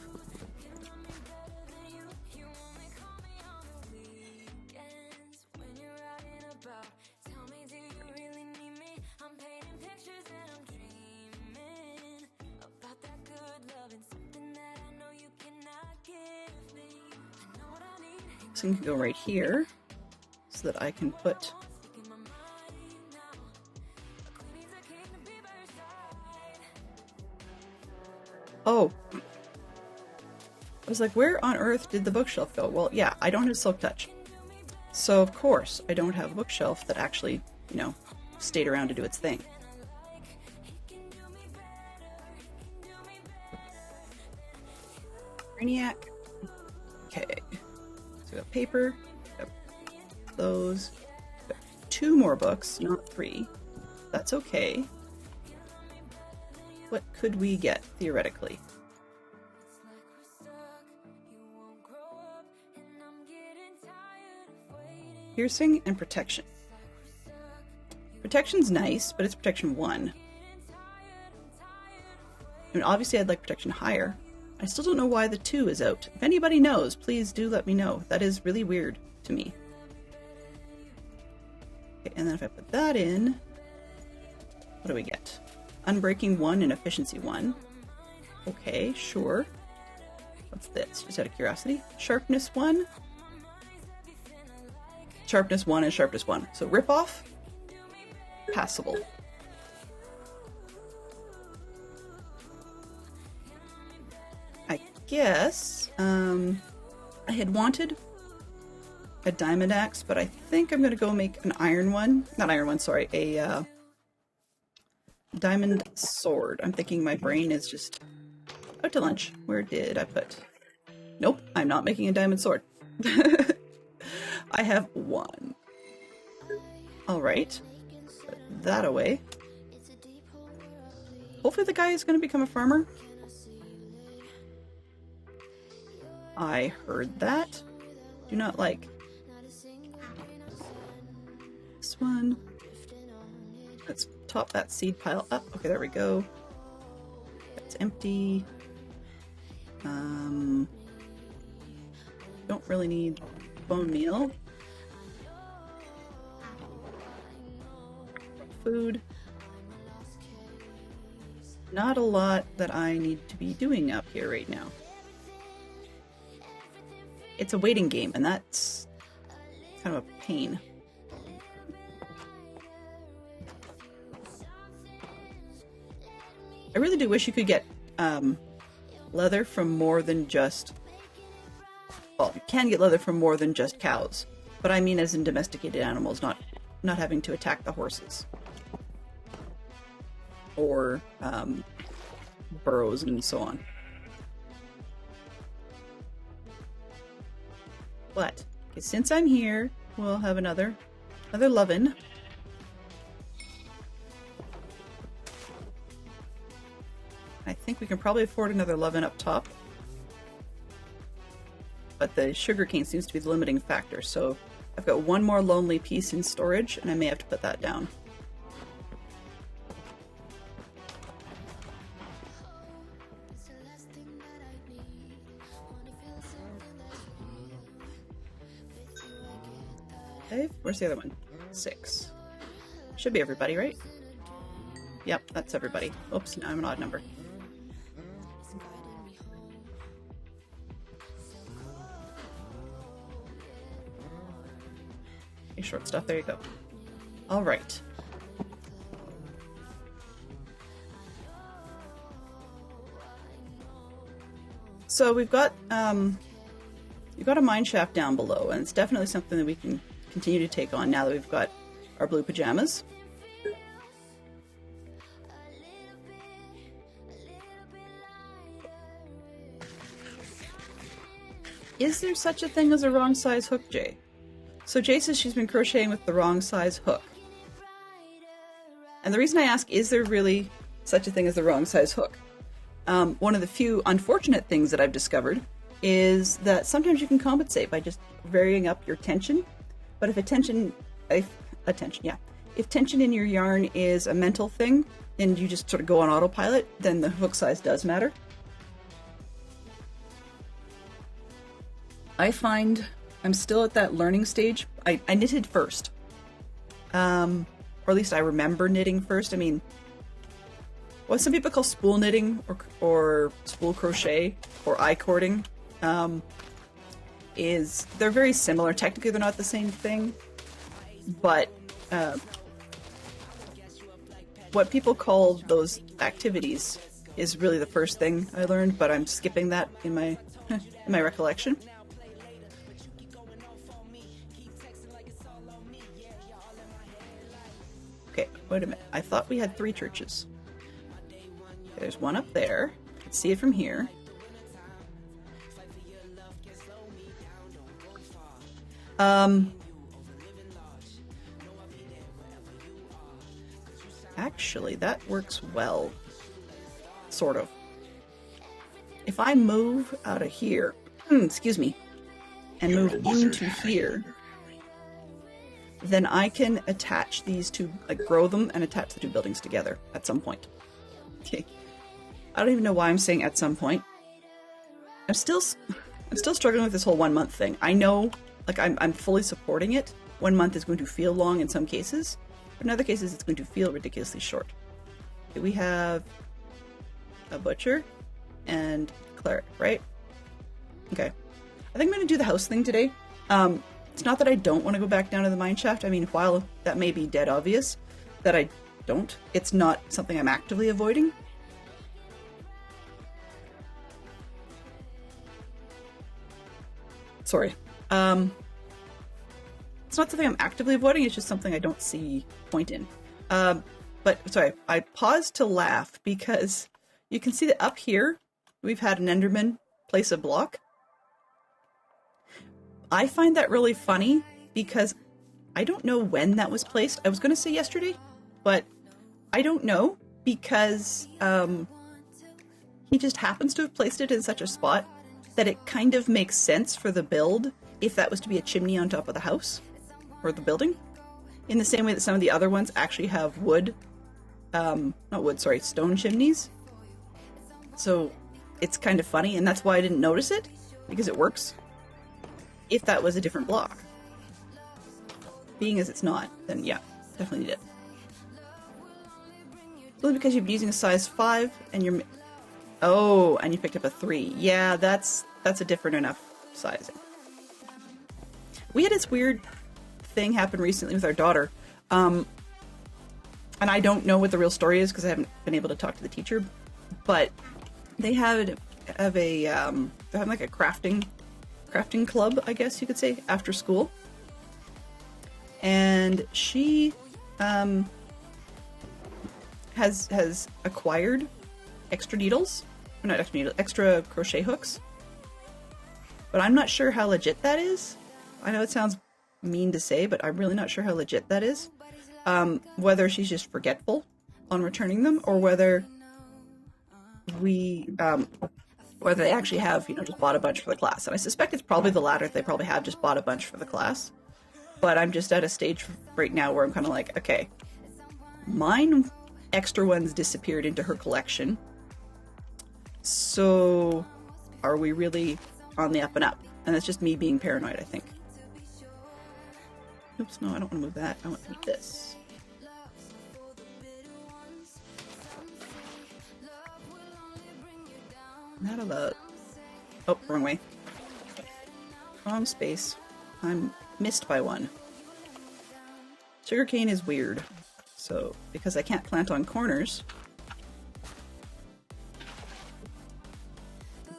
So you can go right here so that I can put oh. I was like, where on earth did the bookshelf go? Well, yeah, I don't have Silk Touch. So, of course, I don't have a bookshelf that actually, you know, stayed around to do its thing. Brainiac. Okay. So we got paper. We got those. We got 2 more books, not 3. That's okay. What could we get, theoretically? Piercing and protection. Protection's nice, but it's protection 1. I mean, obviously I'd like protection higher. I still don't know why the 2 is out. If anybody knows, please do let me know. That is really weird to me. Okay, and then if I put that in, what do we get? Unbreaking 1 and efficiency 1. Okay, sure. What's this? Just out of curiosity. Sharpness 1. Sharpness 1 and sharpness 1. So rip off. Passable. I guess I had wanted a diamond axe, but I think I'm gonna go make an iron one. Not iron one, sorry. A diamond sword. I'm thinking my brain is just out to lunch. Where did I put? Nope, I'm not making a diamond sword. I have 1. Alright. Put that away. Hopefully the guy is going to become a farmer. I heard that. Do not like. This one. Let's top that seed pile up. Okay, there we go. That's empty. Don't really need bone meal. Food. Not a lot that I need to be doing up here right now. it's a waiting game, and that's kind of a pain. I really do wish you could get leather from more than just... Well, you can get leather from more than just cows. But I mean as in domesticated animals, not having to attack the horses. Or burrows and so on. But, since I'm here, we'll have another lovin'. I think we can probably afford another lovin' up top. But the sugarcane seems to be the limiting factor, so I've got one more lonely piece in storage, and I may have to put that down. Okay, where's the other one? 6. Should be everybody, right? Yep, that's everybody. Oops, now I'm an odd number. Okay, short stuff, there you go. Alright. So we've got a mine shaft down below, and it's definitely something that we can continue to take on now that we've got our blue pajamas. Is there such a thing as a wrong size hook, Jay? So Jay says she's been crocheting with the wrong size hook. And the reason I ask, is there really such a thing as the wrong size hook? One of the few unfortunate things that I've discovered is that sometimes you can compensate by just varying up your tension. But if tension in your yarn is a mental thing, and you just sort of go on autopilot, then the hook size does matter. I find I'm still at that learning stage. I knitted first. Or at least I remember knitting first. I mean, what some people call spool knitting or spool crochet or I-cording, is they're very similar. Technically, they're not the same thing, but what people call those activities is really the first thing I learned, but I'm skipping that in my in my recollection. Okay, wait a minute. I thought we had 3 churches. There's one up there. Let's see it from here. Actually, that works well. Sort of. If I move out of here, excuse me, and move into here, then I can attach these two, like grow them and attach the 2 buildings together at some point. Okay. I don't even know why I'm saying at some point. I'm still struggling with this whole 1 month thing. I know, like, I'm fully supporting it. 1 month is going to feel long in some cases, but in other cases it's going to feel ridiculously short. Okay, we have a butcher and cleric, right? Okay. I think I'm going to do the house thing today. It's not that I don't want to go back down to the mine shaft. I mean, while that may be dead obvious that I don't, it's not something I'm actively avoiding. Sorry. It's not something I'm actively avoiding, it's just something I don't see point in. But, sorry, I paused to laugh because you can see that up here, we've had an Enderman place a block. I find that really funny because I don't know when that was placed. I was going to say yesterday, but I don't know because he just happens to have placed it in such a spot that it kind of makes sense for the build if that was to be a chimney on top of the house or the building. In the same way that some of the other ones actually have stone chimneys. So it's kind of funny, and that's why I didn't notice it, because it works. If that was a different block. Being as it's not, then yeah, definitely need it. Only because you've been using a size 5 and you're... Oh, and you picked up a 3. Yeah, that's a different enough sizing. we had this weird thing happen recently with our daughter. And I don't know what the real story is because I haven't been able to talk to the teacher, but they have they're having like a crafting club, I guess you could say, after school. And she has acquired extra needles, or not extra needles, extra crochet hooks. But I'm not sure how legit that is. I know it sounds mean to say, but I'm really not sure how legit that is. Whether she's just forgetful on returning them, or whether whether they actually have, just bought a bunch for the class. And I suspect it's probably the latter. They probably have just bought a bunch for the class. But I'm just at a stage right now where I'm kind of like, okay, mine extra ones disappeared into her collection. So are we really on the up and up? And that's just me being paranoid, I think. Oops, no, I don't want to move that. I want to move this. Not allowed. Oh, wrong way. Wrong space. I'm missed by one. Sugarcane is weird. So, because I can't plant on corners,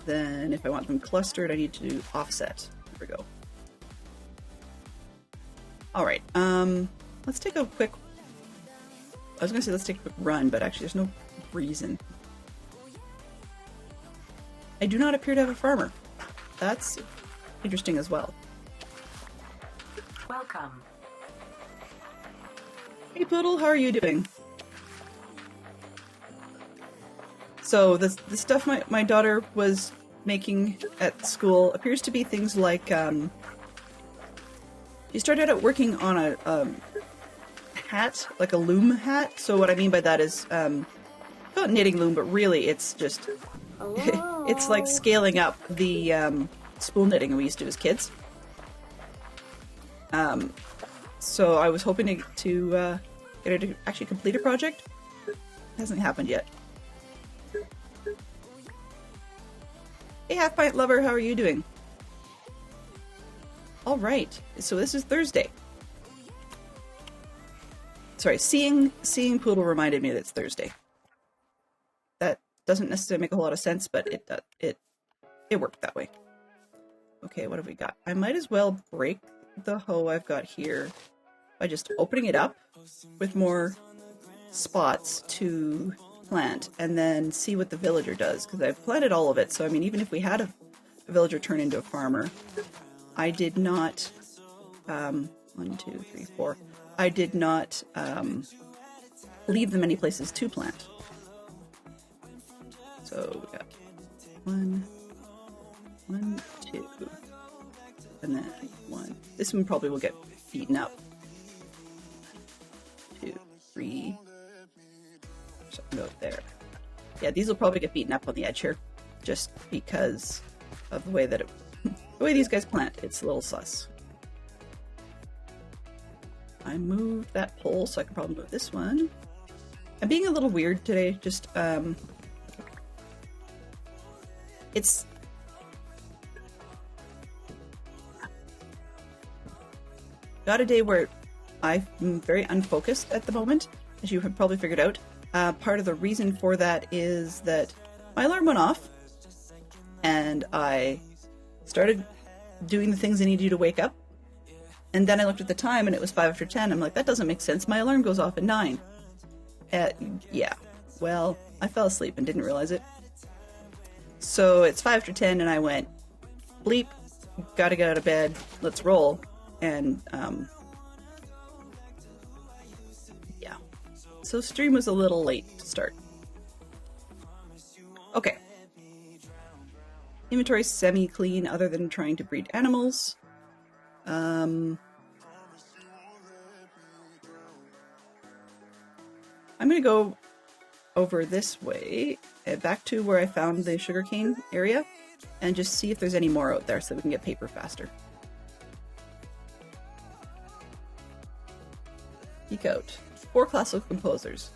then if I want them clustered, I need to offset. There we go. Alright, let's take a quick... I was going to say let's take a quick run, but actually there's no reason. I do not appear to have a farmer. That's interesting as well. Welcome. Hey Poodle, how are you doing? So the stuff my daughter was making at school appears to be things like, she started out working on a hat, like a loom hat. So what I mean by that is, not knitting loom, but really it's just, it's like scaling up the spool knitting we used to do as kids. So I was hoping to get her to actually complete a project. Hasn't happened yet. Hey Half Pint Lover, how are you doing? Alright, so this is Thursday. Sorry, seeing Poodle reminded me that it's Thursday. That doesn't necessarily make a whole lot of sense, but it worked that way. Okay, what have we got? I might as well break the hoe I've got here by just opening it up with more spots to plant and then see what the villager does, because I've planted all of it. So I mean, even if we had a villager turn into a farmer, I did not 1, 2, 3, 4 I did not leave them any places to plant. So we got 1, 2, and then 1. This one probably will get beaten up. 2, 3. Something out there. Yeah, these will probably get beaten up on the edge here, just because of the way that the way these guys plant. It's a little sus. I moved that pole, so I can probably move this one. I'm being a little weird today. Just it's got a day where I'm very unfocused at the moment, as you have probably figured out. Part of the reason for that is that my alarm went off, and I started doing the things I need to do to wake up. And then I looked at the time, and it was 5 after 10. I'm like, that doesn't make sense. My alarm goes off at 9. Yeah. Well, I fell asleep and didn't realize it. So it's 5 after 10, and I went, bleep, gotta get out of bed, let's roll. And, yeah. So stream was a little late to start. Okay. Inventory semi-clean other than trying to breed animals. I'm gonna go over this way, back to where I found the sugarcane area, and just see if there's any more out there so we can get paper faster. Peek out. 4 classical composers.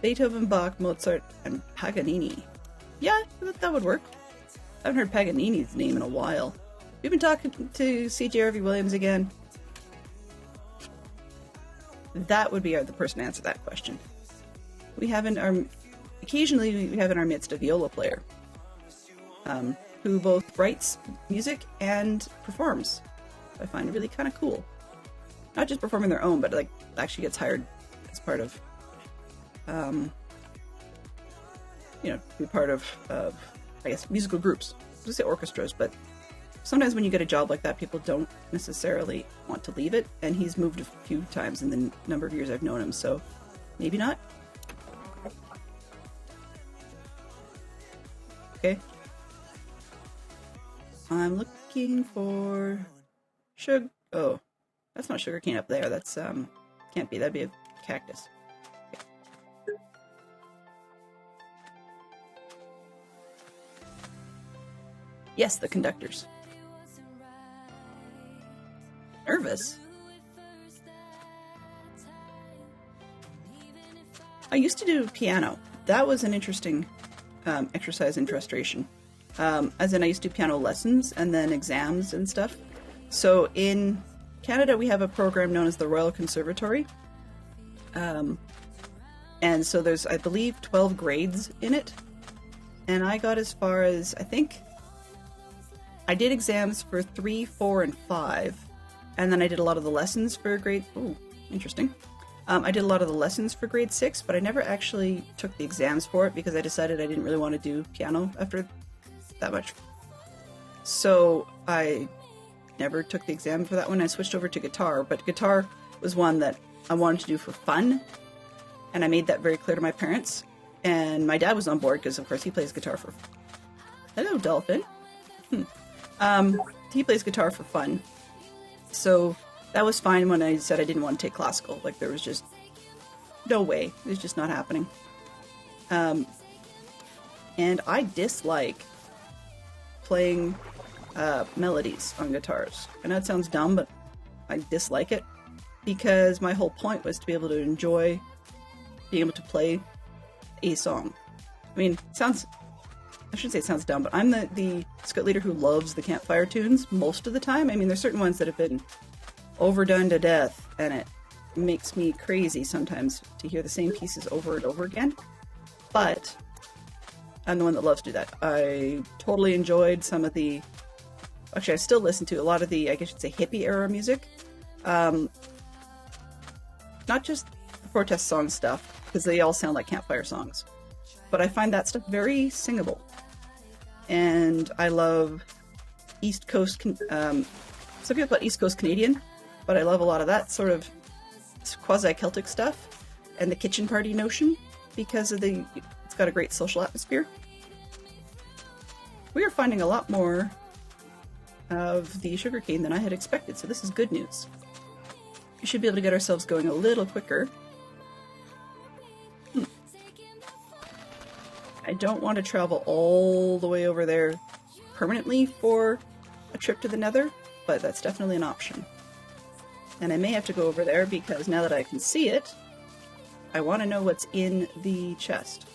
Beethoven, Bach, Mozart, and Paganini. Yeah, that would work. I haven't heard Paganini's name in a while. We've been talking to C.J. Williams again. That would be the person to answer that question. Occasionally we have in our midst a viola player who both writes music and performs. I find really kind of cool. Not just performing their own, but like actually gets hired as part of, be part of, I guess, musical groups. I was say orchestras, but sometimes when you get a job like that, people don't necessarily want to leave it, and he's moved a few times in the number of years I've known him, so maybe not. Okay. I'm looking for sugar. Oh, that's not sugarcane up there. That's can't be. That'd be a cactus. Okay. Yes, the conductors. Nervous. I used to do piano. That was an interesting exercise in frustration. As in, I used to do piano lessons and then exams and stuff. So in Canada, we have a program known as the Royal Conservatory. And so there's, I believe, 12 grades in it. And I got as far as, I think, I did exams for 3, 4, and 5. And then I did a lot of the lessons for grade... Ooh, interesting. I did a lot of the lessons for grade 6, but I never actually took the exams for it because I decided I didn't really want to do piano after that much. So I never took the exam for that one. I switched over to guitar, but guitar was one that I wanted to do for fun. And I made that very clear to my parents. And my dad was on board because, of course, he plays guitar for... Hello, Dolphin. He plays guitar for fun. So that was fine when I said I didn't want to take classical. Like, there was just no way. It was just not happening. And I dislike playing melodies on guitars. I know it sounds dumb, but I dislike it because my whole point was to be able to enjoy being able to play a song. I mean, I shouldn't say it sounds dumb, but I'm the scout leader who loves the campfire tunes most of the time. I mean, there's certain ones that have been overdone to death, and it makes me crazy sometimes to hear the same pieces over and over again. But I'm the one that loves to do that. I totally enjoyed some of the... Actually, I still listen to a lot of the, I guess you'd say, hippie-era music. Not just the protest song stuff, because they all sound like campfire songs. But I find that stuff very singable. And I love East Coast... some people call it East Coast Canadian, but I love a lot of that sort of quasi-Celtic stuff and the kitchen party notion because of it's got a great social atmosphere. We are finding a lot more of the sugarcane than I had expected, so this is good news. We should be able to get ourselves going a little quicker. I don't want to travel all the way over there permanently for a trip to the Nether, but that's definitely an option. And I may have to go over there because now that I can see it, I want to know what's in the chest.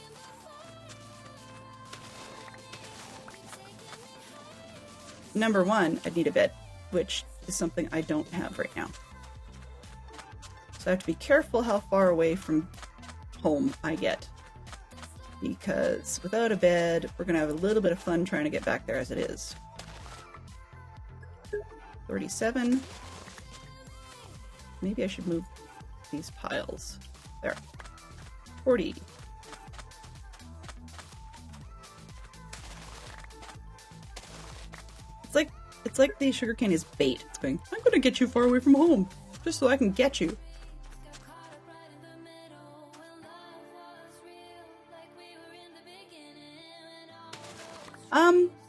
Number one, I'd need a bed, which is something I don't have right now. So I have to be careful how far away from home I get. Because without a bed, we're going to have a little bit of fun trying to get back there as it is. 37. Maybe I should move these piles. There. 40. It's like the sugarcane is bait. It's going, I'm going to get you far away from home, just so I can get you.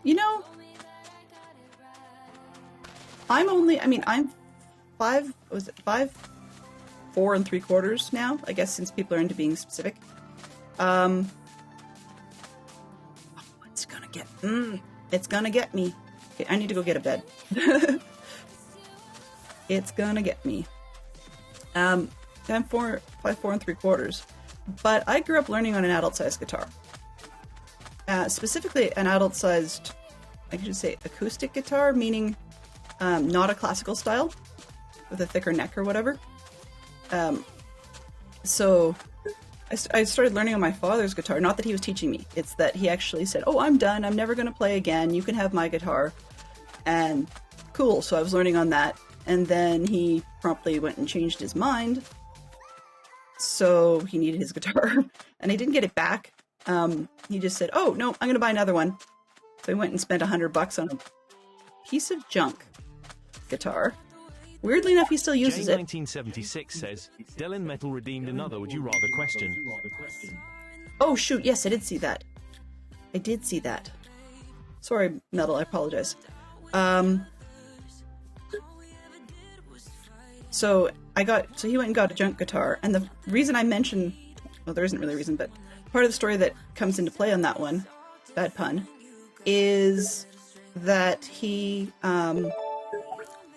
You know, I'm 4 3/4 now, I guess, since people are into being specific. It's gonna get me. Okay, I need to go get a bed. It's gonna get me. I'm 5 4 3/4, but I grew up learning on an adult-sized guitar. Specifically an adult-sized, I should say, acoustic guitar, meaning not a classical style with a thicker neck or whatever. So I started learning on my father's guitar. Not that he was teaching me. It's that he actually said, "Oh, I'm done. I'm never going to play again. You can have my guitar." And cool. So I was learning on that. And then he promptly went and changed his mind. So he needed his guitar. And he didn't get it back. He just said, "Oh, no, I'm going to buy another one." So he went and spent $100 on a piece of junk guitar. Weirdly enough, he still uses it. J1976 says, Dylan Metal redeemed another would you rather question. Oh, shoot. Yes, I did see that. I did see that. Sorry, Metal. I apologize. So he went and got a junk guitar. And the reason I mentioned, well, there isn't really a reason, but part of the story that comes into play on that one, bad pun, is that he,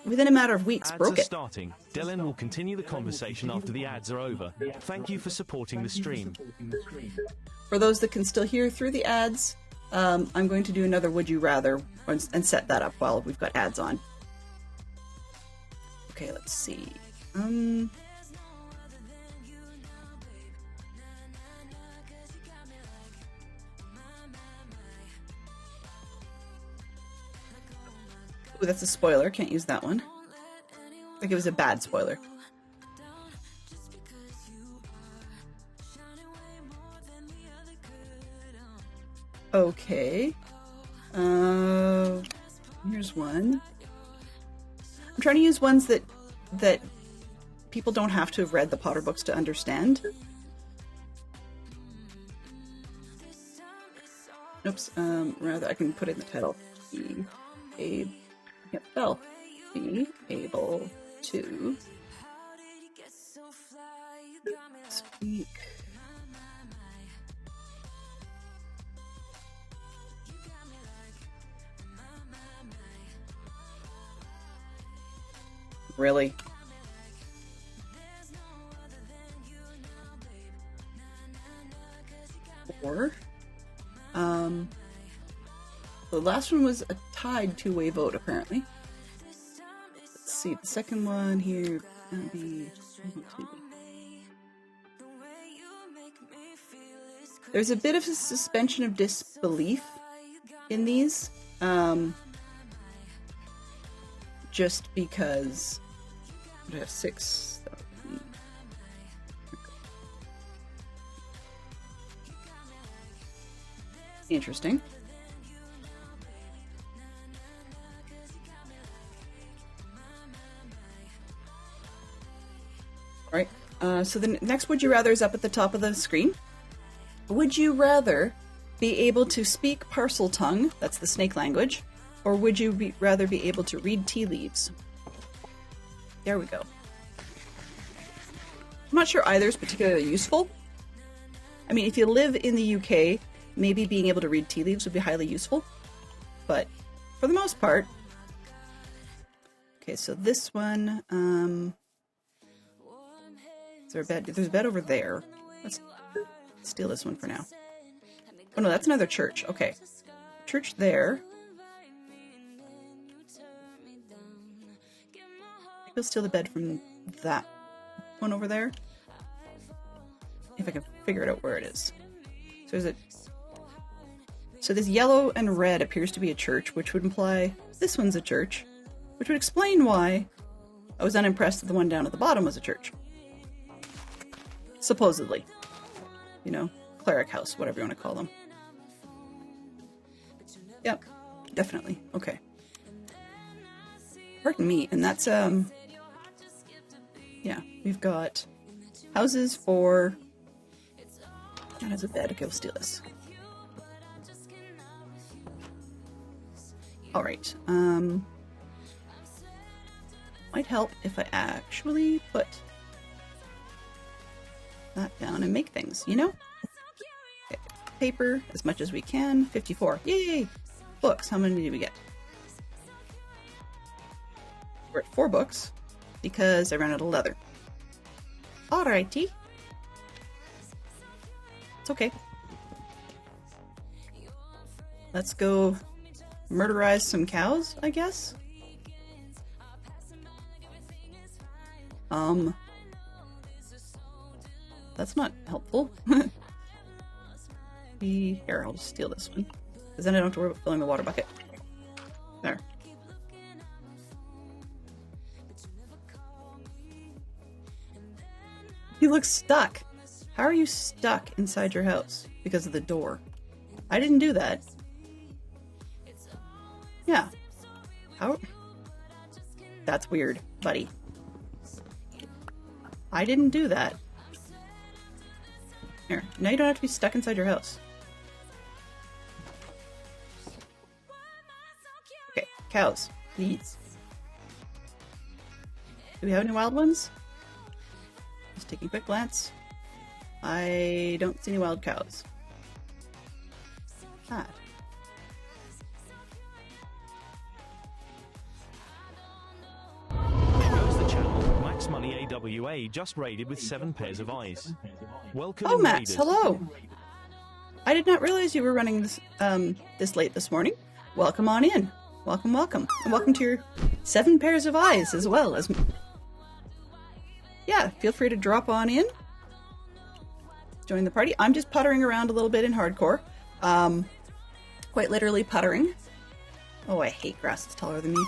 within a matter of weeks, Ads broke are it. starting. Dylan will continue the conversation after the ads are over. Thank you for supporting the stream. For those that can still hear through the ads, I'm going to do another Would You Rather and set that up while we've got ads on. Okay, let's see. Ooh, that's a spoiler. Can't use that one. I think it was a bad spoiler. Okay. Here's one. I'm trying to use ones that people don't have to have read the Potter books to understand. Oops. Rather, I can put it in the title. Be able to speak really. Or the last one was a tied two-way vote, apparently. Let's see, the second one here gonna be. There's a bit of a suspension of disbelief in these, just because I have 6. Interesting. All right. So the next Would You Rather is up at the top of the screen. Would you rather be able to speak parcel tongue, that's the snake language, or would you rather be able to read tea leaves? There we go. I'm not sure either is particularly useful. I mean, if you live in the UK, maybe being able to read tea leaves would be highly useful. But for the most part... Okay, so this one... Is there a bed? There's a bed over there. Let's steal this one for now. Oh no, that's another church. Okay. Church there. Maybe I'll steal the bed from that one over there. If I can figure it out where it is. So is it... So this yellow and red appears to be a church, which would imply this one's a church, which would explain why I was unimpressed that the one down at the bottom was a church. Supposedly. You know, cleric house, whatever you want to call them. Yep, definitely. Okay. Pardon me, and that's, yeah, we've got houses for... That has a bed. Okay, we'll steal this. Alright, might help if I actually put that down and make things, you know? Okay. Paper, as much as we can. 54. Yay! Books, how many did we get? We're at 4 books, because I ran out of leather. Alrighty. It's okay. Let's go murderize some cows, I guess? That's not helpful. Here, I'll just steal this one. Because then I don't have to worry about filling the water bucket. There. He looks stuck. How are you stuck inside your house? Because of the door. I didn't do that. Yeah. How? That's weird, buddy. I didn't do that. Here, now you don't have to be stuck inside your house. Okay, cows, please. Do we have any wild ones? Just taking a quick glance. I don't see any wild cows. Ah. Goes the channel. Max Money AWA just raided with 7 pairs of eyes. Welcome, Oh, Max, raiders. hello. I did not realize you were running this this late this morning. Welcome on in. Welcome, welcome. And welcome to your 7 pairs of eyes as well as... Yeah, feel free to drop on in. Join the party. I'm just puttering around a little bit in hardcore. Quite literally puttering. Oh, I hate grass that's taller than me.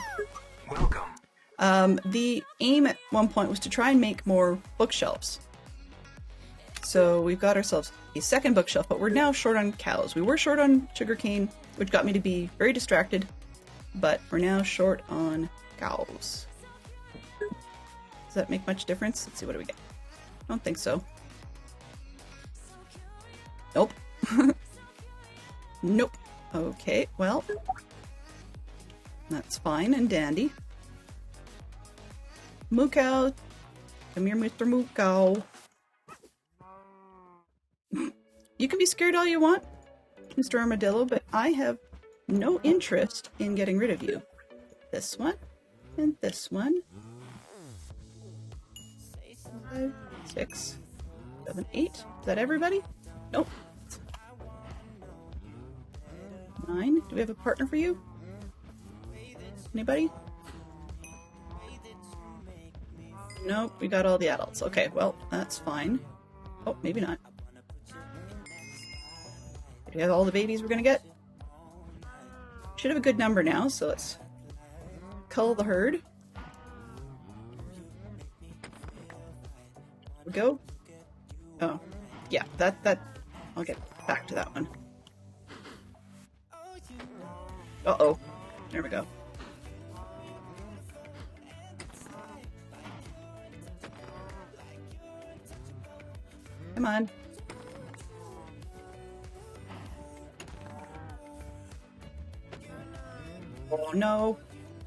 Welcome. The aim at one point was to try and make more bookshelves. So we've got ourselves a second bookshelf, but we're now short on cows. We were short on sugarcane, which got me to be very distracted, but we're now short on cows. Does that make much difference? Let's see, what do we get? I don't think so. Nope. Nope. Okay, well, that's fine and dandy. Moo cow. Come here, Mr. Moo cow. You can be scared all you want, Mr. Armadillo, but I have no interest in getting rid of you. This one, and this one. 5, 6, 7, 8. Is that everybody? Nope. 9. Do we have a partner for you? Anybody? Nope, we got all the adults. Okay, well, that's fine. Oh, maybe not. Do we have all the babies we're gonna get? Should have a good number now, so let's cull the herd. We go. Oh, yeah, that I'll get back to that one. Uh-oh. There we go. Come on. Oh no.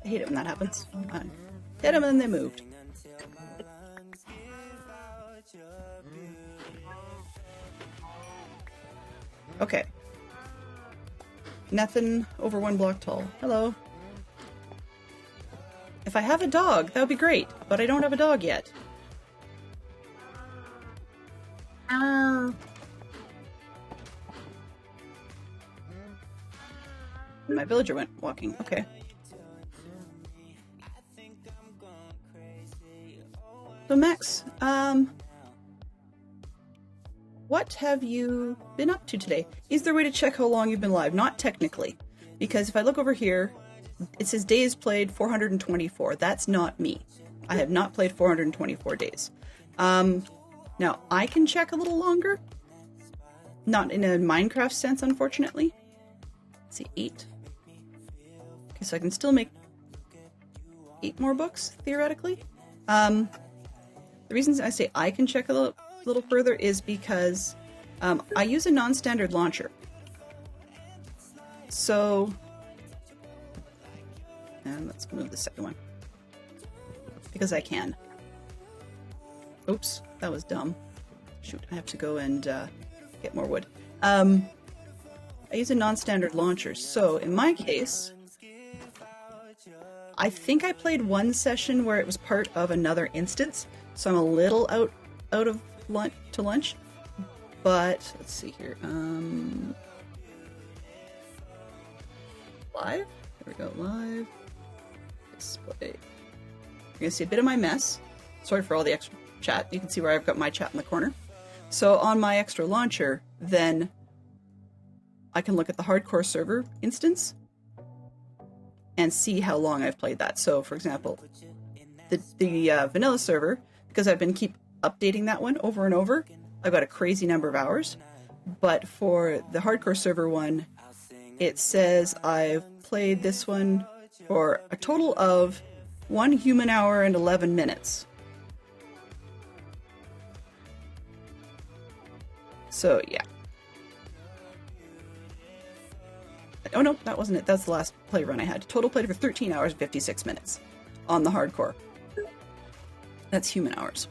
I hate it when that happens. Come on. Hit them and then they moved. Okay. Nothing over 1 block tall. Hello. If I have a dog, that would be great, but I don't have a dog yet. My villager went walking. Okay. So Max, what have you been up to today? Is there a way to check how long you've been live? Not technically, because if I look over here, it says days played 424. That's not me. I have not played 424 days. Now, I can check a little longer. Not in a Minecraft sense, unfortunately. Let's see, 8. Okay, so I can still make 8 more books, theoretically. The reason I say I can check a little further is because I use a non-standard launcher. So, and let's move the second one. Because I can. Oops, that was dumb. Shoot, I have to go and get more wood. I use a non-standard launcher, so in my case, I think I played one session where it was part of another instance, so I'm a little out of lunch. But let's see here. Live. There we go. Live. Display. You're gonna see a bit of my mess. sorry for all the extra chat. You can see where I've got my chat in the corner. So on my extra launcher, then I can look at the hardcore server instance and see how long I've played that. So for example, the vanilla server, because I've been keep updating that one over and over, I've got a crazy number of hours. But for the hardcore server one, it says I've played this one for a total of 1 human hour and 11 minutes. So, yeah. Oh no, that wasn't it. That's the last play run I had. Total played for 13 hours and 56 minutes on the hardcore. That's human hours.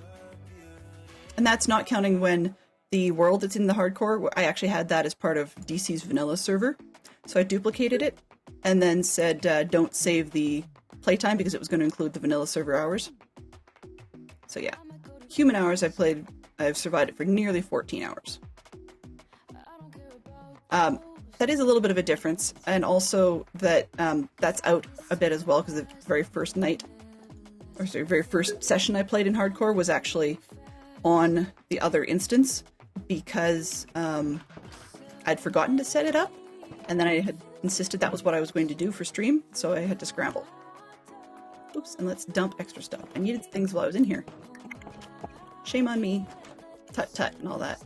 And that's not counting when the world that's in the hardcore, I actually had that as part of DC's vanilla server. So I duplicated it and then said don't save the playtime because it was going to include the vanilla server hours. So yeah, human hours I've survived it for nearly 14 hours. That is a little bit of a difference, and also that that's out a bit as well because the very first night, or sorry, very first session I played in hardcore was actually on the other instance because I'd forgotten to set it up, and then I had insisted that was what I was going to do for stream, so I had to scramble. Oops, and let's dump extra stuff. I needed things while I was in here. Shame on me. Tut tut and all that.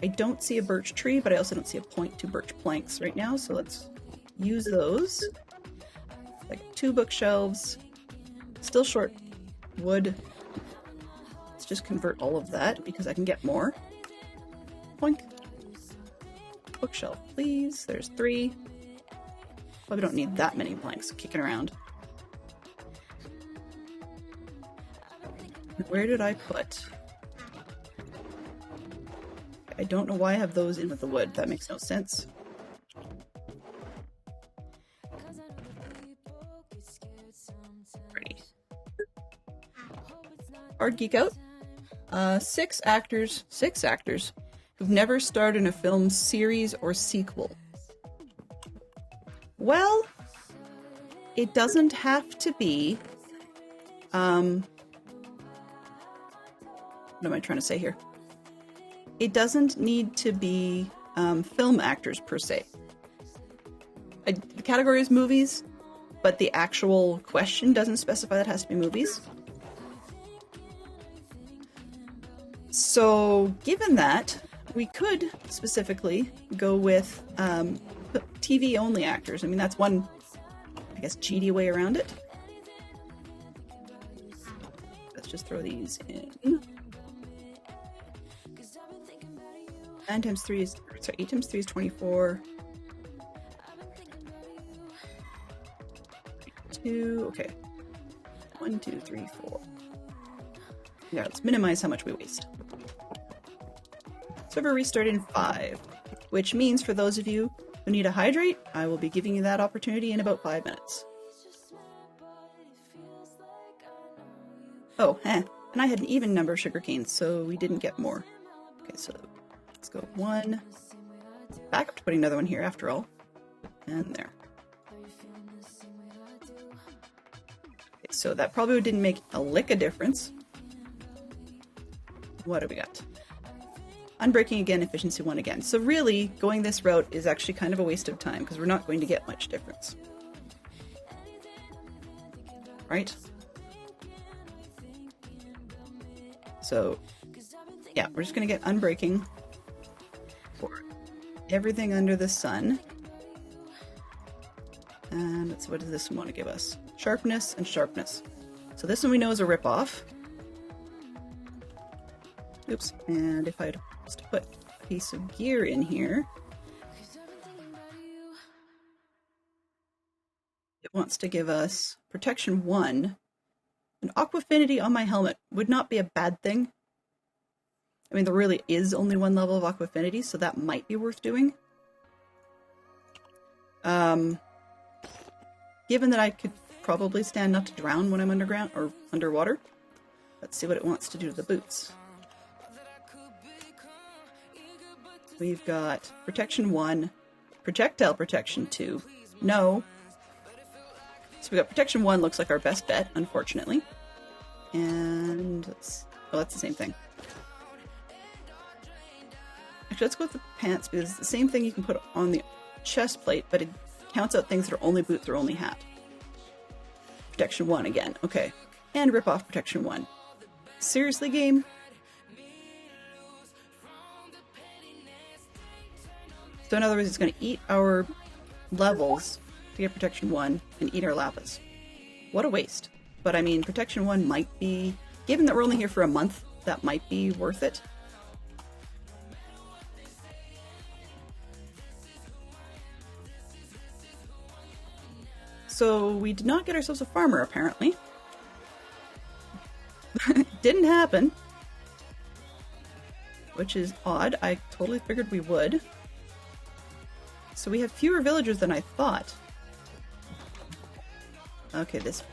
I don't see a birch tree, but I also don't see a point to birch planks right now, so let's use those. Like 2 bookshelves. Still short wood. Let's just convert all of that because I can get more. Boink. Bookshelf, please. There's 3. Probably don't need that many planks kicking around. Where did I put? I don't know why I have those in with the wood. That makes no sense. Pretty. Hard geek out. 6 actors who've never starred in a film series or sequel. Well, it doesn't have to be. What am I trying to say here? It doesn't need to be film actors per se. The category is movies, but the actual question doesn't specify that it has to be movies. So, given that, we could specifically go with TV-only actors. I mean, that's one, I guess, cheaty way around it. Let's just throw these in. 9 times 3 is, sorry, 8 times 3 is 24. 2, okay. 1, 2, 3, 4. Yeah, let's minimize how much we waste. Server restart in 5, which means for those of you who need a hydrate, I will be giving you that opportunity in about 5 minutes. Oh, and I had an even number of sugar canes, so we didn't get more. Okay, so let's go 1. Back up to putting another one here after all. And there. Okay, so that probably didn't make a lick of difference. What do we got? Unbreaking again, efficiency 1 again. So really, going this route is actually kind of a waste of time because we're not going to get much difference. Right? So, yeah, we're just going to get unbreaking for everything under the sun. And let's see, what does this one want to give us? Sharpness and sharpness. So this one we know is a ripoff. Oops, and if I was to put a piece of gear in here, it wants to give us protection 1. An aquafinity on my helmet would not be a bad thing. I mean, there really is only 1 level of aquafinity, so that might be worth doing. Given that I could probably stand not to drown when I'm underground or underwater, let's see what it wants to do to the boots. We've got protection 1, projectile protection 2. No. So we got protection 1, looks like our best bet, unfortunately. And oh, that's the same thing. Actually, let's go with the pants because it's the same thing you can put on the chest plate, but it counts out things that are only boots or only hat. Protection 1 again, okay. And rip off protection 1. Seriously, game? So in other words, it's going to eat our levels to get protection 1 and eat our lapis. What a waste. But I mean, protection 1 might be, given that we're only here for a month, that might be worth it. So we did not get ourselves a farmer, apparently. Didn't happen. Which is odd. I totally figured we would. So we have fewer villagers than I thought. Okay, this...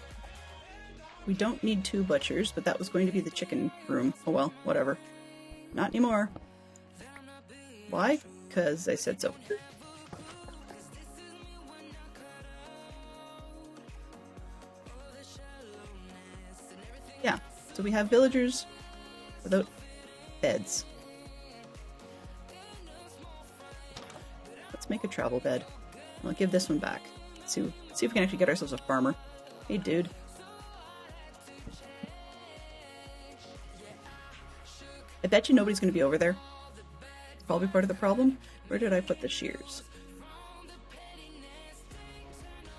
We don't need 2 butchers, but that was going to be the chicken room. Oh well, whatever. Not anymore. Why? Because I said so. Yeah, so we have villagers without beds. Let's make a travel bed. I'll give this one back. See if we can actually get ourselves a farmer. Hey, dude. I bet you nobody's going to be over there. Probably part of the problem. Where did I put the shears?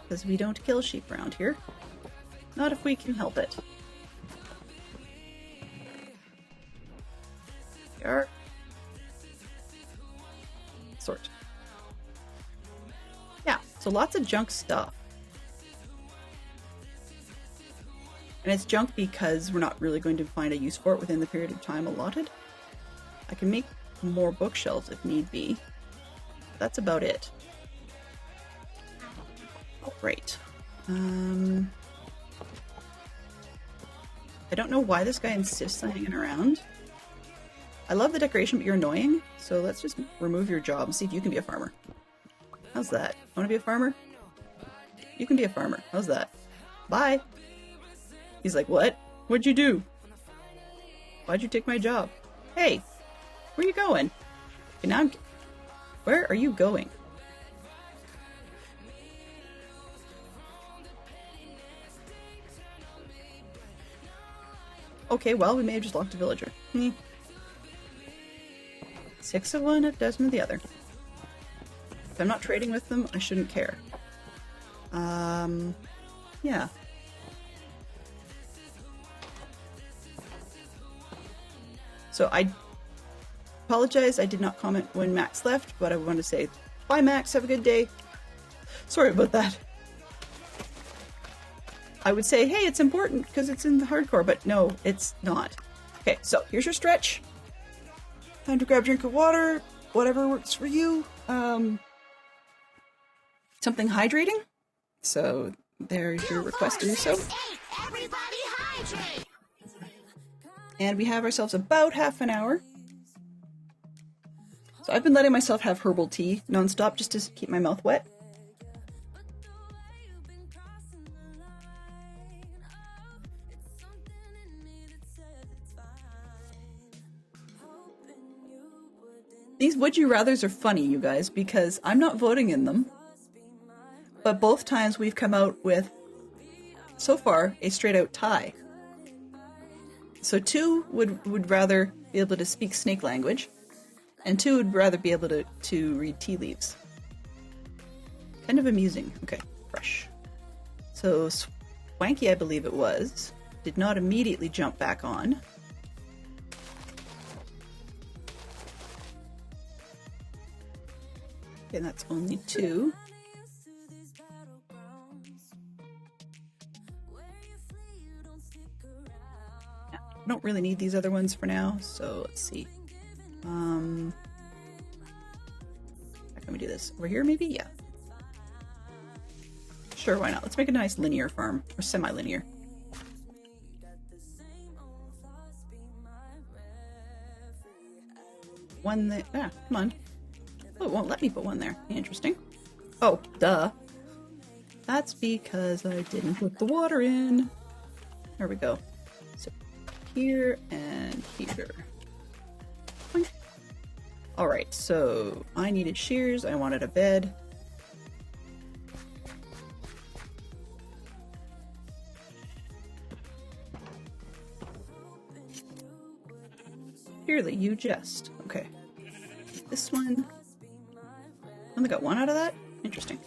Because we don't kill sheep around here. Not if we can help it. There. Sort. Yeah, so lots of junk stuff. And it's junk because we're not really going to find a use for it within the period of time allotted. I can make more bookshelves if need be. That's about it. Oh, right. I don't know why this guy insists on hanging around. I love the decoration, but you're annoying. So let's just remove your job and see if you can be a farmer. How's that? Want to be a farmer? You can be a farmer. How's that? Bye. He's like, what? What'd you do? Why'd you take my job? Hey, where are you going? Okay, now where are you going? Okay, well, we may have just locked a villager. 6 of one, a dozen of the other. If I'm not trading with them, I shouldn't care. Yeah. So I apologize, I did not comment when Max left, but I want to say, bye Max, have a good day. Sorry about that. I would say, hey, it's important because it's in the hardcore, but no, it's not. Okay, so here's your stretch. Time to grab a drink of water, whatever works for you. Something hydrating. So there's your request to do so. Everybody hydrate! And we have ourselves about half an hour. So I've been letting myself have herbal tea nonstop just to keep my mouth wet. These would you rathers are funny, you guys, because I'm not voting in them. But both times we've come out with, so far, a straight out tie. So 2 would rather be able to speak snake language, and 2 would rather be able to read tea leaves. Kind of amusing. Okay, fresh. So Swanky, I believe it was, did not immediately jump back on. Okay, that's only 2. I don't really need these other ones for now, so let's see. How can we do this? Over here, maybe? Yeah. Sure, why not? Let's make a nice linear farm, or semi-linear. One there. Ah, come on. Oh, it won't let me put one there. Interesting. Oh, duh. That's because I didn't put the water in. There we go. So here and here. Boink. All right, so I needed shears. I wanted a bed. Surely you jest. Okay. This one. Only got one out of that? Interesting.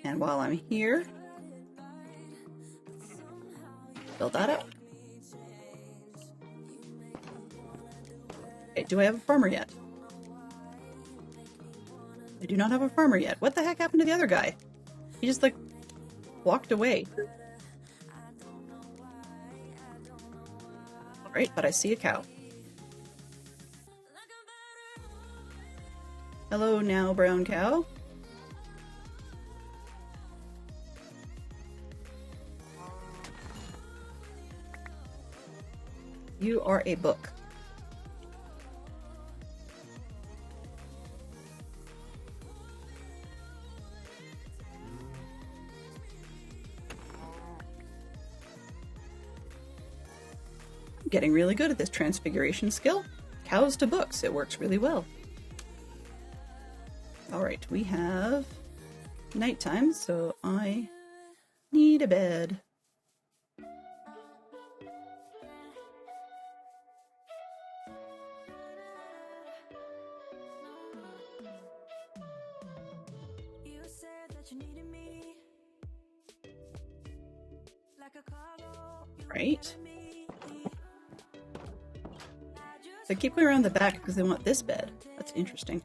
And while I'm here, build that up. Okay, do I have a farmer yet? I do not have a farmer yet. What the heck happened to the other guy? He just, like, walked away. Alright, but I see a cow. Hello now, brown cow. You are a book. I'm getting really good at this transfiguration skill. Cows to books. It works really well. Alright, we have nighttime, so I need a bed. Right. So I keep going around the back because they want this bed. That's interesting.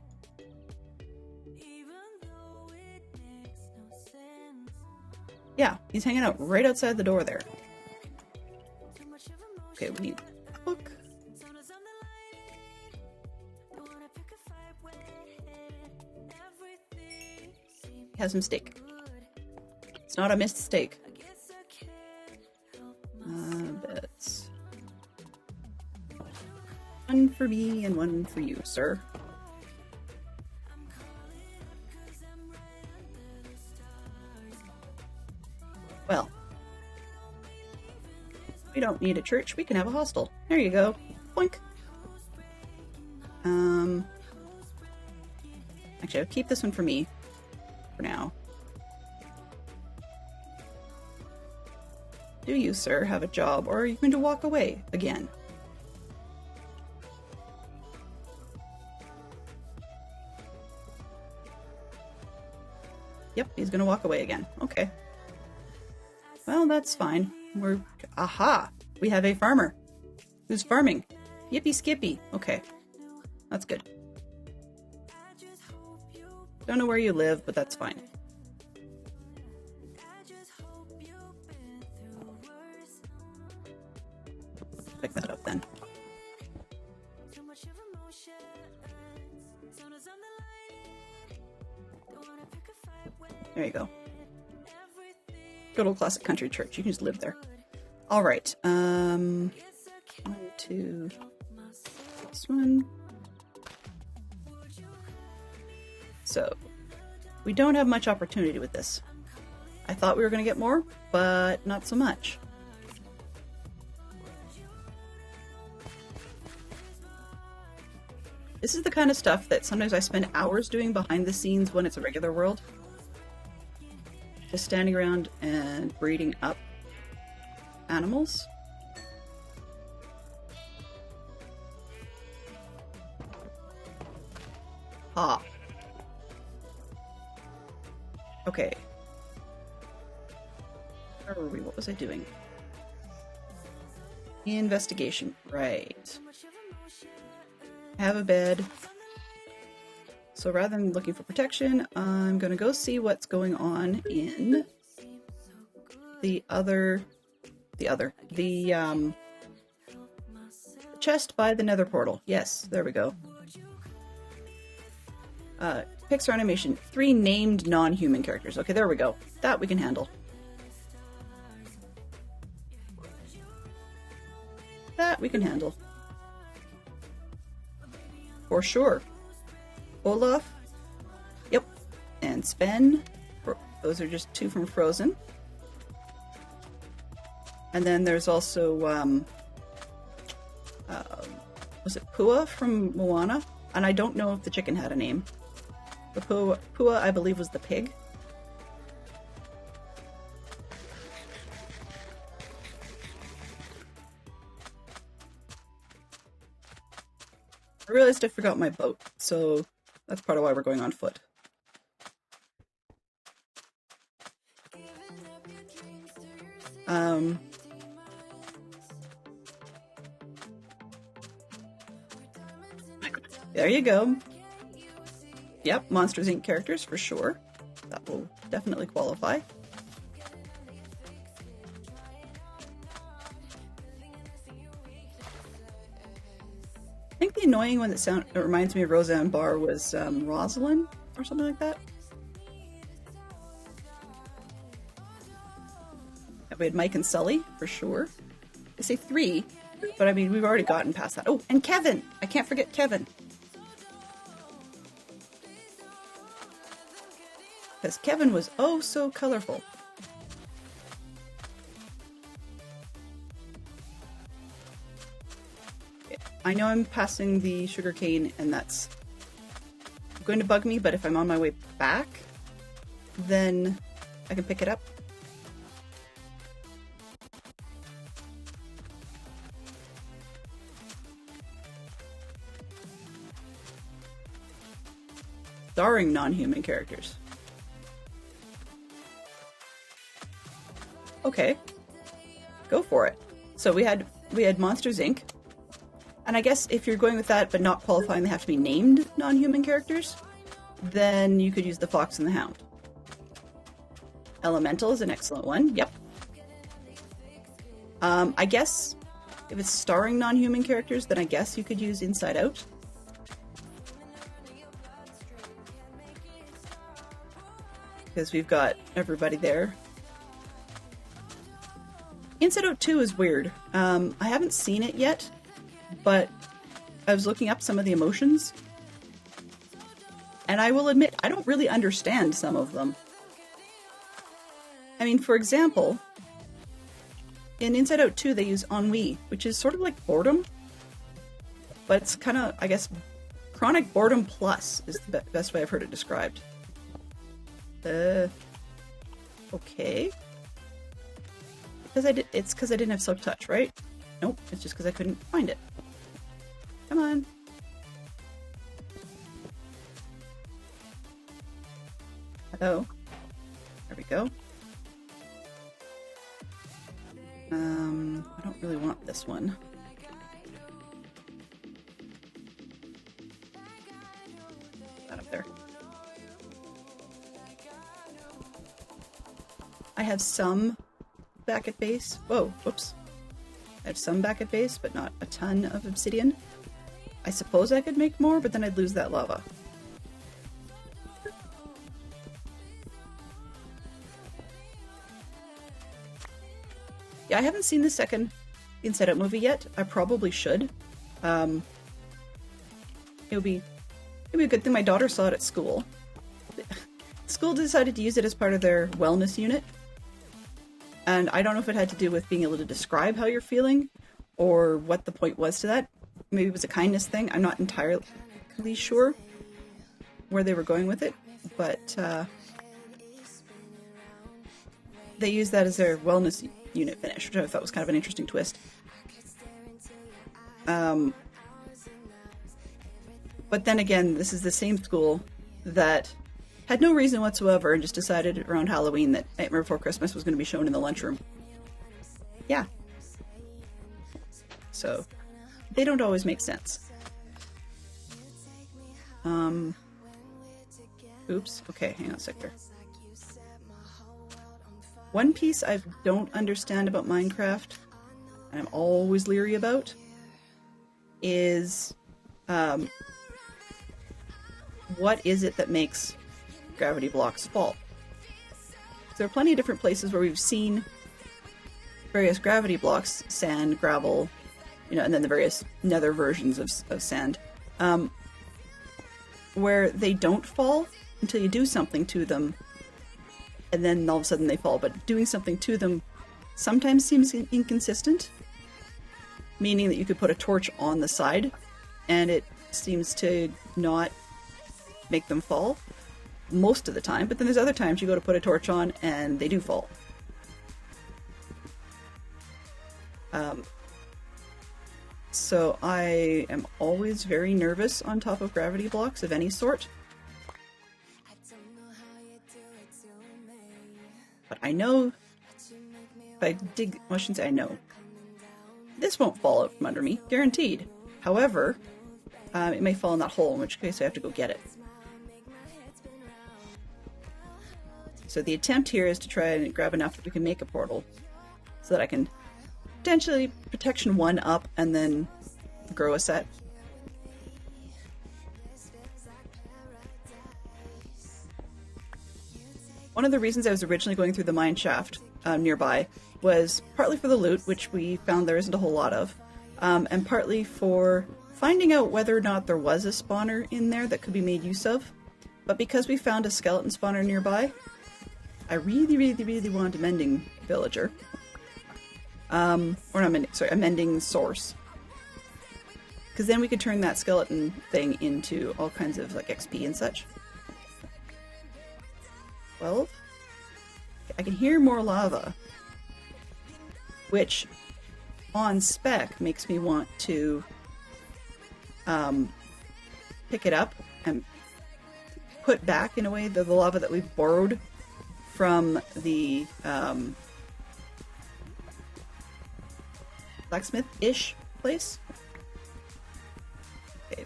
Yeah, he's hanging out right outside the door there. Okay, we need a book. Have some steak. It's not a missed steak. That's one for me and one for you, sir. Well, we don't need a church. We can have a hostel. There you go. Boink. Actually, I'll keep this one for me for now. Do you, sir, have a job, or are you going to walk away again? Yep, he's going to walk away again. Okay. Well, that's fine. Aha! We have a farmer who's farming. Yippee skippy. Okay. That's good. Don't know where you live, but that's fine. Pick that up then. There you go. Good old classic country church. You can just live there. All right. 1, 2. This one. So, we don't have much opportunity with this. I thought we were going to get more, but not so much. This is the kind of stuff that sometimes I spend hours doing behind the scenes when it's a regular world. Just standing around and breeding up animals. Ah. Okay. Where were we? What was I doing? Investigation. Right. Have a bed. So rather than looking for protection, I'm gonna go see what's going on in the chest by the nether portal. Yes, there we go. Pixar animation. 3 named non-human characters. Okay, there we go. That we can handle. That we can handle. For sure. Olaf. Yep. And Sven. Those are just 2 from Frozen. And then there's also, was it Pua from Moana? And I don't know if the chicken had a name. But Pua, I believe, was the pig. I realized I forgot my boat, so that's part of why we're going on foot. There you go. Yep, Monsters Inc. characters for sure. That will definitely qualify. I think the annoying one that reminds me of Roseanne Barr was Rosalind or something like that. We had Mike and Sully for sure. I say 3, but I mean we've already gotten past that. Oh, and Kevin! I can't forget Kevin. Because Kevin was oh so colorful. I know I'm passing the sugarcane and that's going to bug me, but if I'm on my way back, then I can pick it up. Starring non-human characters. Okay, go for it. So we had Monsters Inc. And I guess if you're going with that but not qualifying they have to be named non-human characters, then you could use the Fox and the Hound. Elemental is an excellent one, yep. I guess if it's starring non-human characters, then I guess you could use Inside Out. Because we've got everybody there. Inside Out 2 is weird. I haven't seen it yet, but I was looking up some of the emotions. And I will admit, I don't really understand some of them. I mean, for example, in Inside Out 2 they use ennui, which is sort of like boredom. But it's kind of, I guess, chronic boredom plus is the best way I've heard it described. Okay. It's because I didn't have Silk Touch, right? Nope, it's just because I couldn't find it. Come on. Hello. There we go. I don't really want this one. That up there. I have some back at base. Whoa, whoops. I have some back at base, but not a ton of obsidian. I suppose I could make more, but then I'd lose that lava. Yeah, I haven't seen the second Inside Out movie yet. I probably should. It would be a good thing my daughter saw it at school. School decided to use it as part of their wellness unit. And I don't know if it had to do with being able to describe how you're feeling or what the point was to that. Maybe it was a kindness thing. I'm not entirely sure where they were going with it, but they used that as their wellness unit finish, which I thought was kind of an interesting twist. But then again, this is the same school that had no reason whatsoever and just decided around Halloween that Nightmare Before Christmas was going to be shown in the lunchroom. Yeah. So, they don't always make sense. Oops. Okay, hang on a sec here. One piece I don't understand about Minecraft, and I'm always leery about, is what is it that makes gravity blocks fall? There are plenty of different places where we've seen various gravity blocks, sand, gravel, you know, and then the various nether versions of sand, where they don't fall until you do something to them, and then all of a sudden they fall. But doing something to them sometimes seems inconsistent, meaning that you could put a torch on the side and it seems to not make them fall most of the time. But then there's other times you go to put a torch on and they do fall. So I am always very nervous on top of gravity blocks of any sort. But I know, if I dig, well, I shouldn't say I know, this won't fall out from under me, guaranteed. However, it may fall in that hole, in which case I have to go get it. So the attempt here is to try and grab enough that we can make a portal, so that I can potentially protection 1 up and then grow a set. One of the reasons I was originally going through the mine shaft nearby was partly for the loot, which we found there isn't a whole lot of, and partly for finding out whether or not there was a spawner in there that could be made use of. But because we found a skeleton spawner nearby, I really, really, really want a mending villager. Or not mending, sorry, a mending source. Because then we could turn that skeleton thing into all kinds of like XP and such. 12? I can hear more lava. Which, on spec, makes me want to pick it up and put back, in a way, the lava that we've borrowed from the blacksmith-ish place. Okay.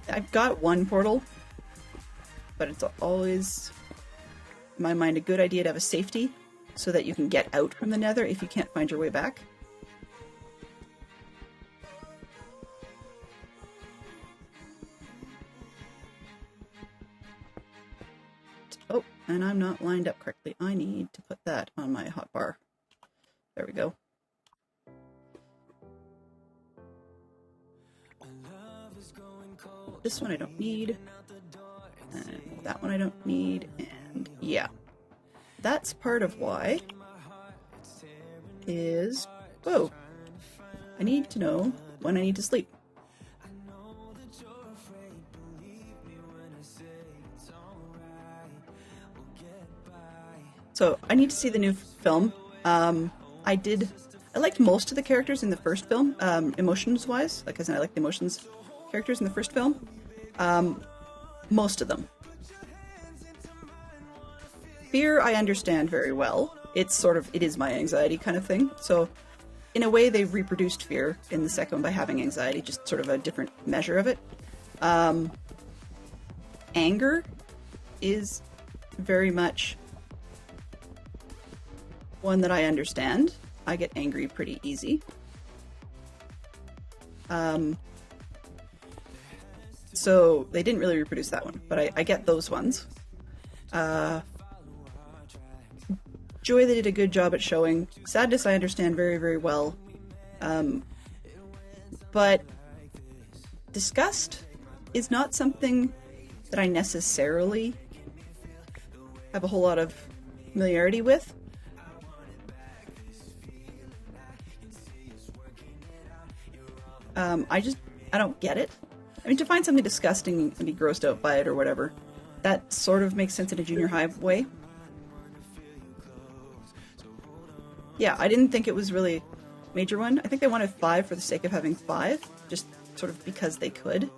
I've got one portal, but it's always, in my mind, a good idea to have a safety so that you can get out from the nether if you can't find your way back. Oh, and I'm not lined up correctly. I need to put that on my hotbar. There we go. This one I don't need. And that one I don't need. And yeah. That's part of why is... Whoa. I need to know when I need to sleep. So, I need to see the new film. I liked most of the characters in the first film, emotions-wise. Like I said, I like the emotions characters in the first film. Most of them. Fear, I understand very well. It's sort of, it is my anxiety kind of thing. So, in a way, they've reproduced fear in the second one by having anxiety, just sort of a different measure of it. Anger is very much one that I understand. I get angry pretty easy. So they didn't really reproduce that one, but I get those ones. Joy, they did a good job at showing. Sadness, I understand very, very well. But disgust is not something that I necessarily have a whole lot of familiarity with. I don't get it. I mean, to find something disgusting and be grossed out by it or whatever, that sort of makes sense in a junior high way. Yeah, I didn't think it was really a major one. I think they wanted 5 for the sake of having 5, just sort of because they could.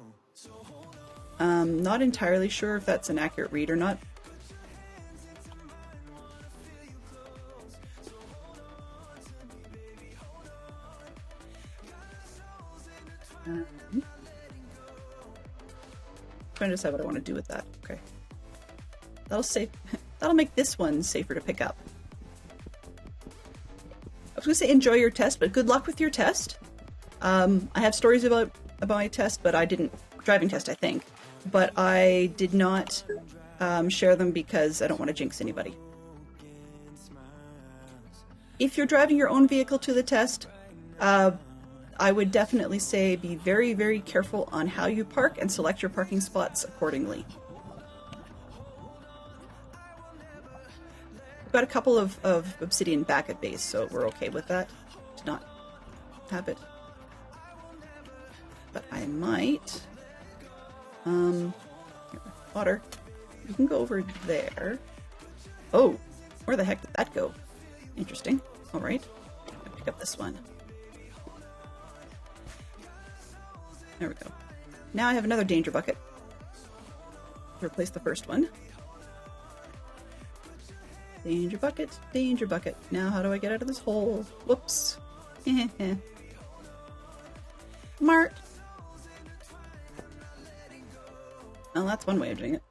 Not entirely sure if that's an accurate read or not. Trying to decide what I want to do with that. Okay. That'll make this one safer to pick up. I was going to say enjoy your test, but good luck with your test. I have stories about my test, but I didn't... Driving test, I think. But I did not share them because I don't want to jinx anybody. If you're driving your own vehicle to the test, I would definitely say be very, very careful on how you park and select your parking spots accordingly. We've got a couple of obsidian back at base, so we're okay with that. To not have it. But I might... here, water. You can go over there. Oh, where the heck did that go? Interesting. Alright. I'll pick up this one. There we go. Now I have another danger bucket. Replace the first one. Danger bucket, danger bucket. Now how do I get out of this hole? Whoops. Smart. Well, that's one way of doing it.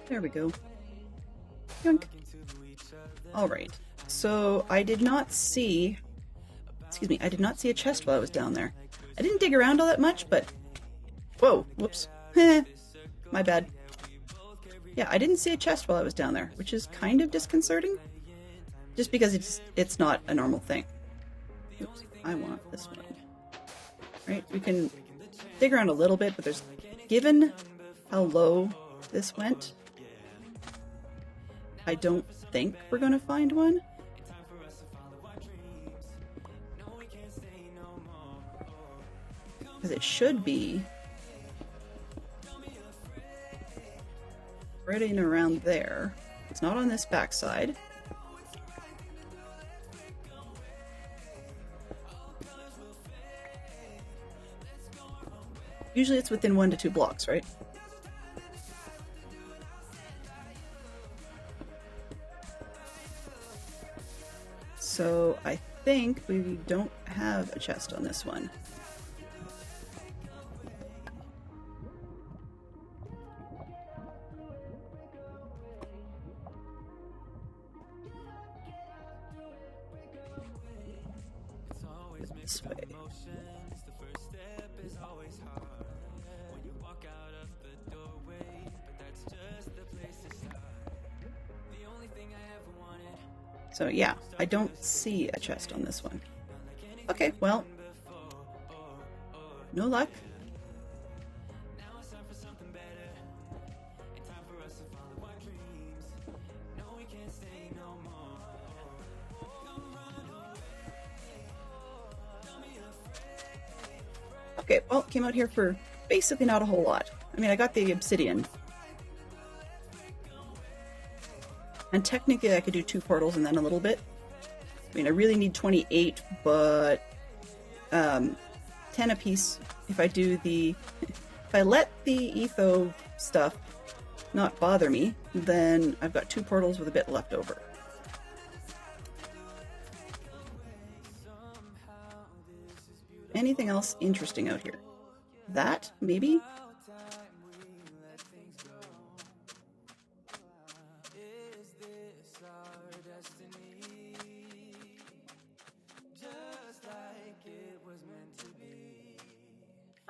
There we go. Yoink. Alright. So I did not see... Excuse me, I did not see a chest while I was down there. I didn't dig around all that much, but... Whoa, whoops. My bad. Yeah, I didn't see a chest while I was down there, which is kind of disconcerting. Just because it's not a normal thing. Oops, I want this one. Right, we can dig around a little bit, but there's... Given how low this went, I don't think we're going to find one. Because it should be right in around there. It's not on this backside. Usually it's within 1 to 2 blocks, right? So I think we don't have a chest on this one. This way. So yeah, I don't see a chest on this one. Okay, well, no luck. Okay, well, came out here for basically not a whole lot. I mean, I got the obsidian. And technically I could do 2 portals and then a little bit. I mean, I really need 28, but 10 apiece if I do the... If I let the etho stuff not bother me, then I've got 2 portals with a bit left over. Anything else interesting out here? That, maybe?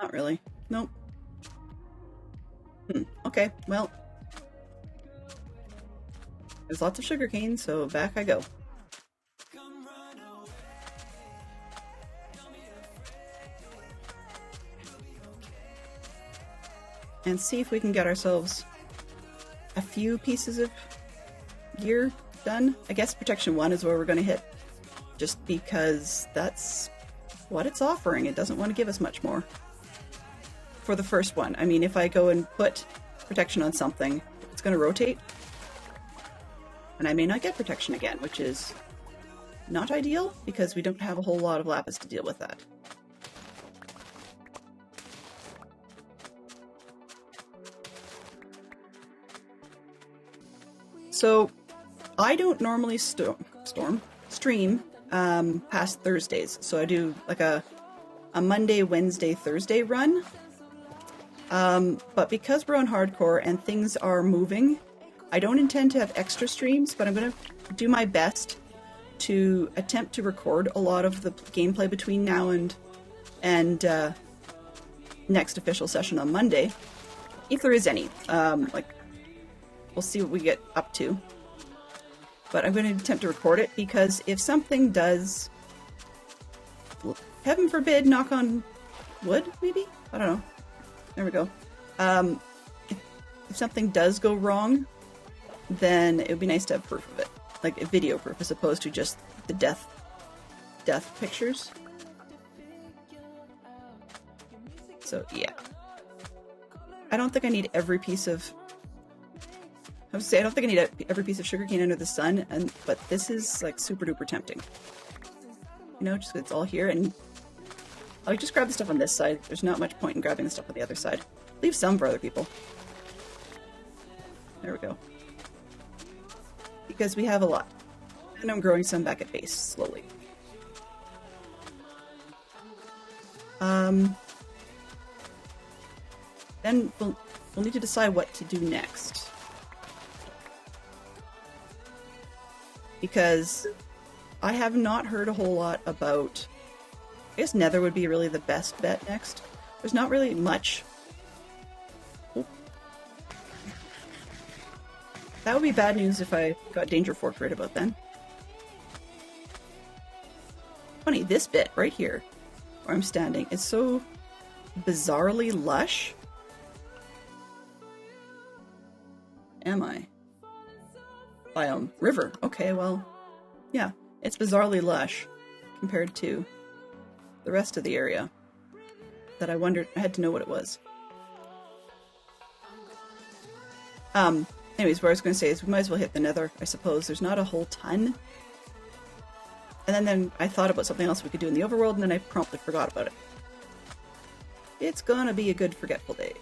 Not really. Nope. Okay, well. There's lots of sugarcane, so back I go. And see if we can get ourselves a few pieces of gear done. I guess protection 1 is where we're going to hit. Just because that's what it's offering. It doesn't want to give us much more. For the first one. I mean, if I go and put protection on something, it's going to rotate. And I may not get protection again, which is not ideal because we don't have a whole lot of lapis to deal with that. So, I don't normally stream past Thursdays. So I do like a Monday, Wednesday, Thursday run. But because we're on hardcore and things are moving, I don't intend to have extra streams, but I'm going to do my best to attempt to record a lot of the gameplay between now and next official session on Monday, if there is any. We'll see what we get up to. But I'm going to attempt to record it because if something does heaven forbid, knock on wood, maybe? I don't know. There we go. If something does go wrong, then it would be nice to have proof of it. Like a video proof as opposed to just the death pictures. So yeah. I don't think I need every piece of I would say I don't think I need every piece of sugarcane under the sun, but this is like super duper tempting. You know, just it's all here, and I'll just grab the stuff on this side. There's not much point in grabbing the stuff on the other side. Leave some for other people. There we go. Because we have a lot. And I'm growing some back at base, slowly. Then we'll need to decide what to do next. Because I have not heard a whole lot about... I guess Nether would be really the best bet next. There's not really much... Oh. That would be bad news if I got Danger Fork right about then. Funny, this bit right here, where I'm standing, is so bizarrely lush. Am I? Biome. River. Okay, well, yeah. It's bizarrely lush compared to the rest of the area that I wondered, I had to know what it was. Anyways, what I was going to say is we might as well hit the Nether, I suppose. There's not a whole ton. And then I thought about something else we could do in the overworld, and then I promptly forgot about it. It's gonna be a good forgetful day.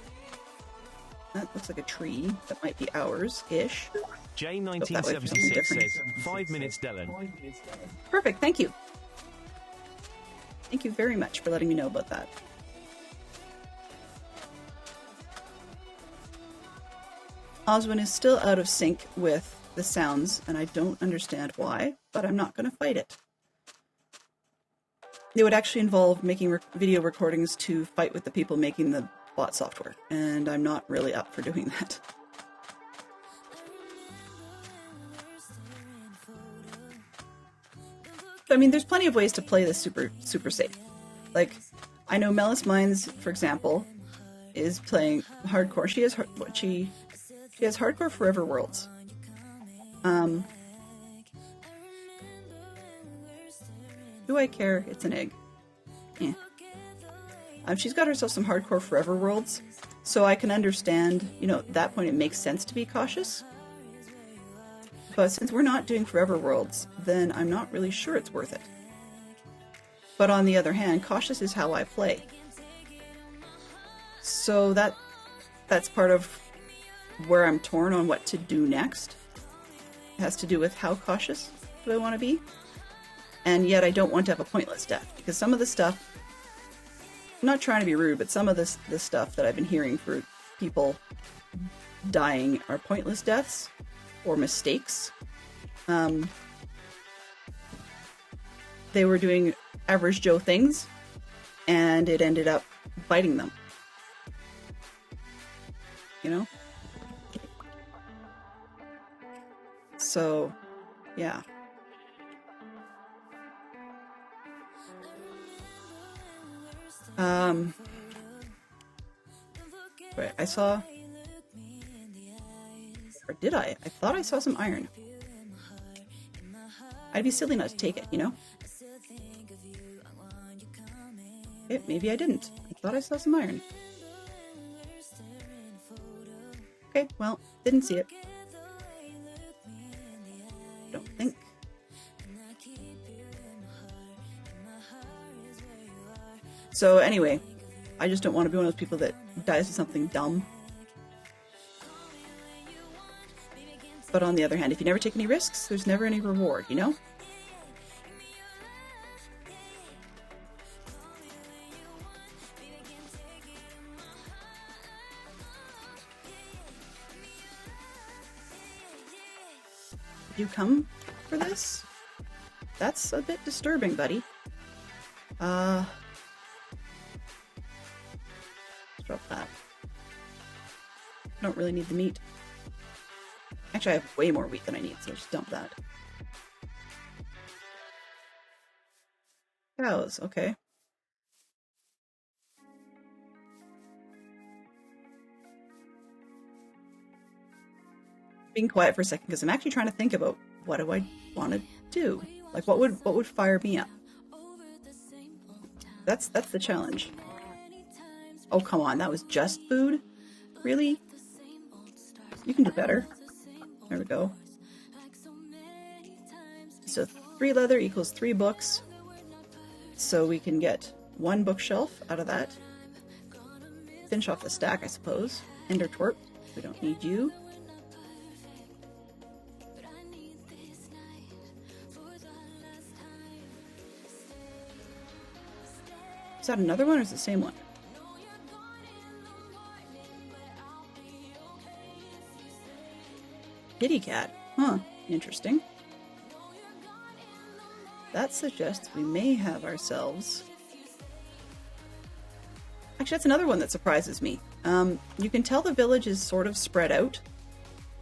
That looks like a tree. That might be ours-ish. J1976 says, 5 minutes, Dylan. Perfect, thank you. Thank you very much for letting me know about that. Oswin is still out of sync with the sounds, and I don't understand why, but I'm not going to fight it. It would actually involve making video recordings to fight with the people making the bot software, and I'm not really up for doing that. I mean, there's plenty of ways to play this super safe. Like, I know Melis Mines, for example, is playing hardcore. She has hardcore Forever Worlds. Do I care? It's an egg. Yeah. She's got herself some hardcore Forever Worlds, so I can understand, you know, at that point it makes sense to be cautious. But since we're not doing Forever Worlds, then I'm not really sure it's worth it. But on the other hand, cautious is how I play. So that's part of where I'm torn on what to do next. It has to do with how cautious do I want to be. And yet I don't want to have a pointless death, because some of the stuff, I'm not trying to be rude, but some of this stuff that I've been hearing for people dying are pointless deaths or mistakes. They were doing average Joe things, and it ended up biting them. You know? So, yeah. Wait, I saw... Or did I? I thought I saw some iron. I'd be silly not to take it, you know? Okay, maybe I didn't. I thought I saw some iron. Okay, well, didn't see it. Don't think. So anyway, I just don't want to be one of those people that dies to something dumb. But on the other hand, if you never take any risks, there's never any reward, you know? Did you come for this? That's a bit disturbing, buddy. Let's drop that. I don't really need the meat. Actually, I have way more wheat than I need, so just dump that. Cows, okay. being quiet for a second because I'm actually trying to think about what do I want to do? Like what would fire me up? That's the challenge. Oh, come on, that was just food? Really? You can do better. There we go. So 3 leather equals 3 books. So we can get 1 bookshelf out of that. Finish off the stack, I suppose. Ender twerp. We don't need you. Is that another one or is it the same one? Kitty cat. Huh. Interesting. That suggests we may have ourselves... Actually, that's another one that surprises me. You can tell the village is sort of spread out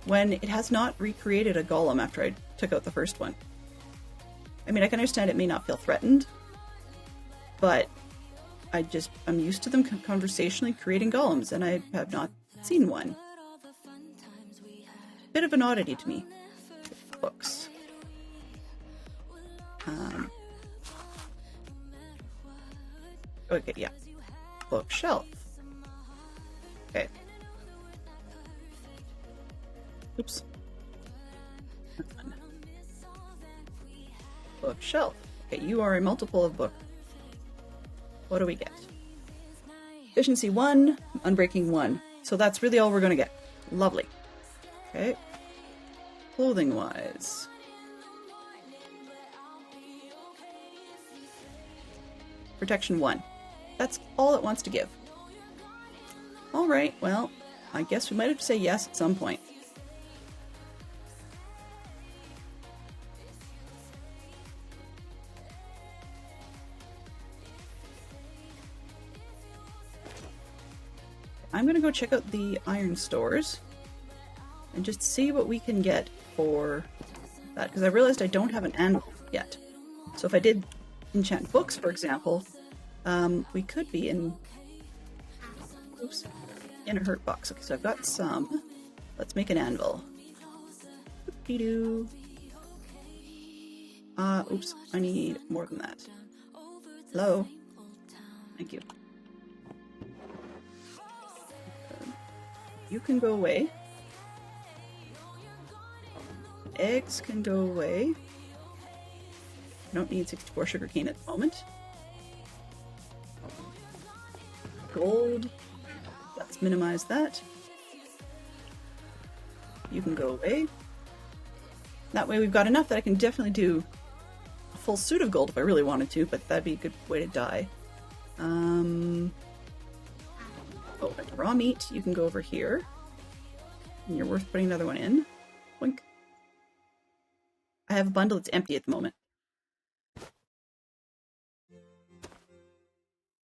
when it has not recreated a golem after I took out the first one. I mean, I can understand it may not feel threatened, but I'm used to them conversationally creating golems, and I have not seen one. Bit of an oddity to me. Books. Okay, yeah. Bookshelf. Okay. Oops. Bookshelf. Okay, you are a multiple of book. What do we get? Efficiency 1, unbreaking 1. So that's really all we're going to get. Lovely. Okay. Clothing wise. Protection 1. That's all it wants to give. Alright, well, I guess we might have to say yes at some point. I'm gonna go check out the iron stores and just see what we can get for that, because I realized I don't have an anvil yet. So if I did enchant books, for example, we could be in a hurt box. Okay, so I've got some. Let's make an anvil. Doo-doo. Oops, I need more than that. Hello? Thank you. You can go away. Eggs can go away. I don't need 64 sugarcane at the moment. Gold. Let's minimize that. You can go away. That way we've got enough that I can definitely do a full suit of gold if I really wanted to, but that'd be a good way to die. Oh, raw meat, you can go over here. And you're worth putting another one in. Wink. I have a bundle that's empty at the moment.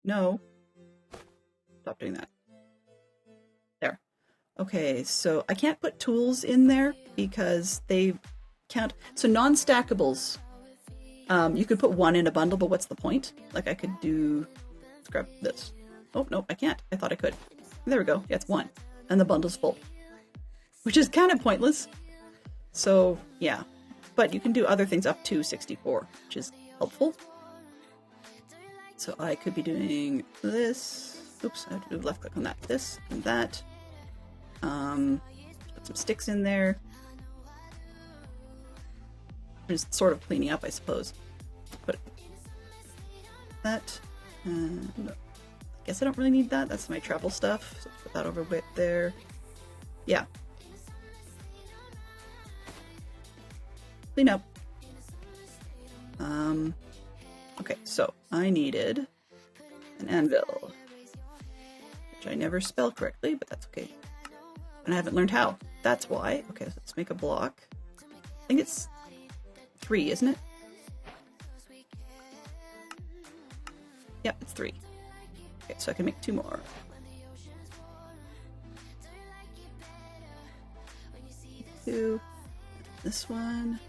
No. Stop doing that. There. Okay, so I can't put tools in there because they count. So non-stackables, you could put 1 in a bundle, but what's the point? Like I could do, let's grab this. Oh, no, I can't. I thought I could. There we go. Yeah, it's 1. And the bundle's full. Which is kind of pointless. So, yeah. But you can do other things up to 64, which is helpful. So I could be doing this. Oops, I have to do left click on that. This and that. Put some sticks in there. Just sort of cleaning up, I suppose. Put that. And I guess I don't really need that. That's my travel stuff. So put that over with there. Yeah. Clean up. Okay, so I needed an anvil, which I never spell correctly, but that's okay. And I haven't learned how. That's why. Okay, so let's make a block. I think it's 3, isn't it? Yep, it's 3. Okay, so I can make 2 more. 2. This one.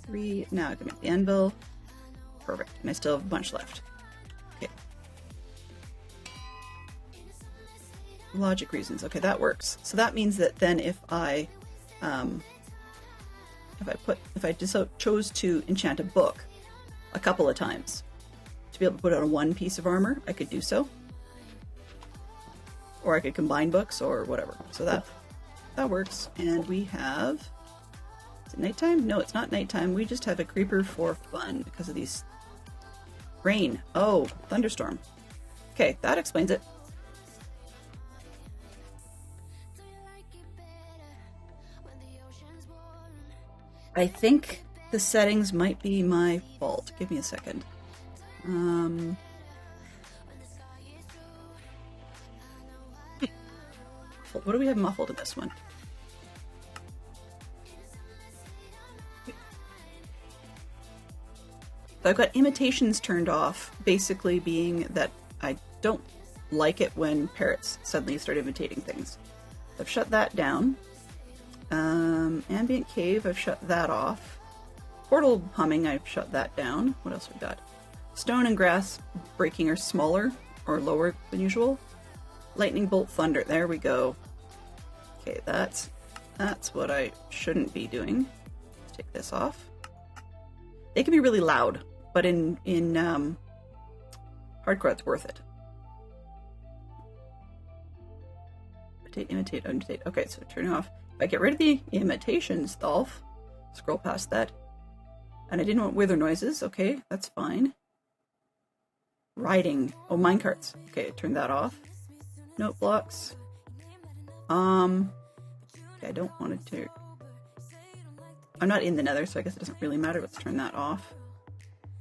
3. Now I can make the anvil. Perfect. And I still have a bunch left. Okay. logic reasons. Okay, that works. So that means that then if I just chose to enchant a book a couple of times to be able to put on one piece of armor, I could do so. Or I could combine books or whatever. So that works. And we have... Is it nighttime? No, it's not nighttime. We just have a creeper for fun because of these... Rain. Oh, thunderstorm. Okay, that explains it. I think the settings might be my fault. Give me a second. What do we have muffled in this one? So I've got imitations turned off, basically being that I don't like it when parrots suddenly start imitating things. I've shut that down. Ambient cave, I've shut that off. Portal humming, I've shut that down. What else we got? Stone and grass breaking are smaller or lower than usual. Lightning bolt thunder, there we go. Okay, that's what I shouldn't be doing. Let's take this off. They can be really loud, but in hardcore it's worth it. Imitate. Okay, so turning off. If I get rid of the imitations, Thalf, scroll past that. And I didn't want wither noises. Okay, that's fine. Riding. Oh, minecarts. Okay, turn that off. Note blocks. Okay, I don't want it to... I'm not in the nether, so I guess it doesn't really matter. Let's turn that off.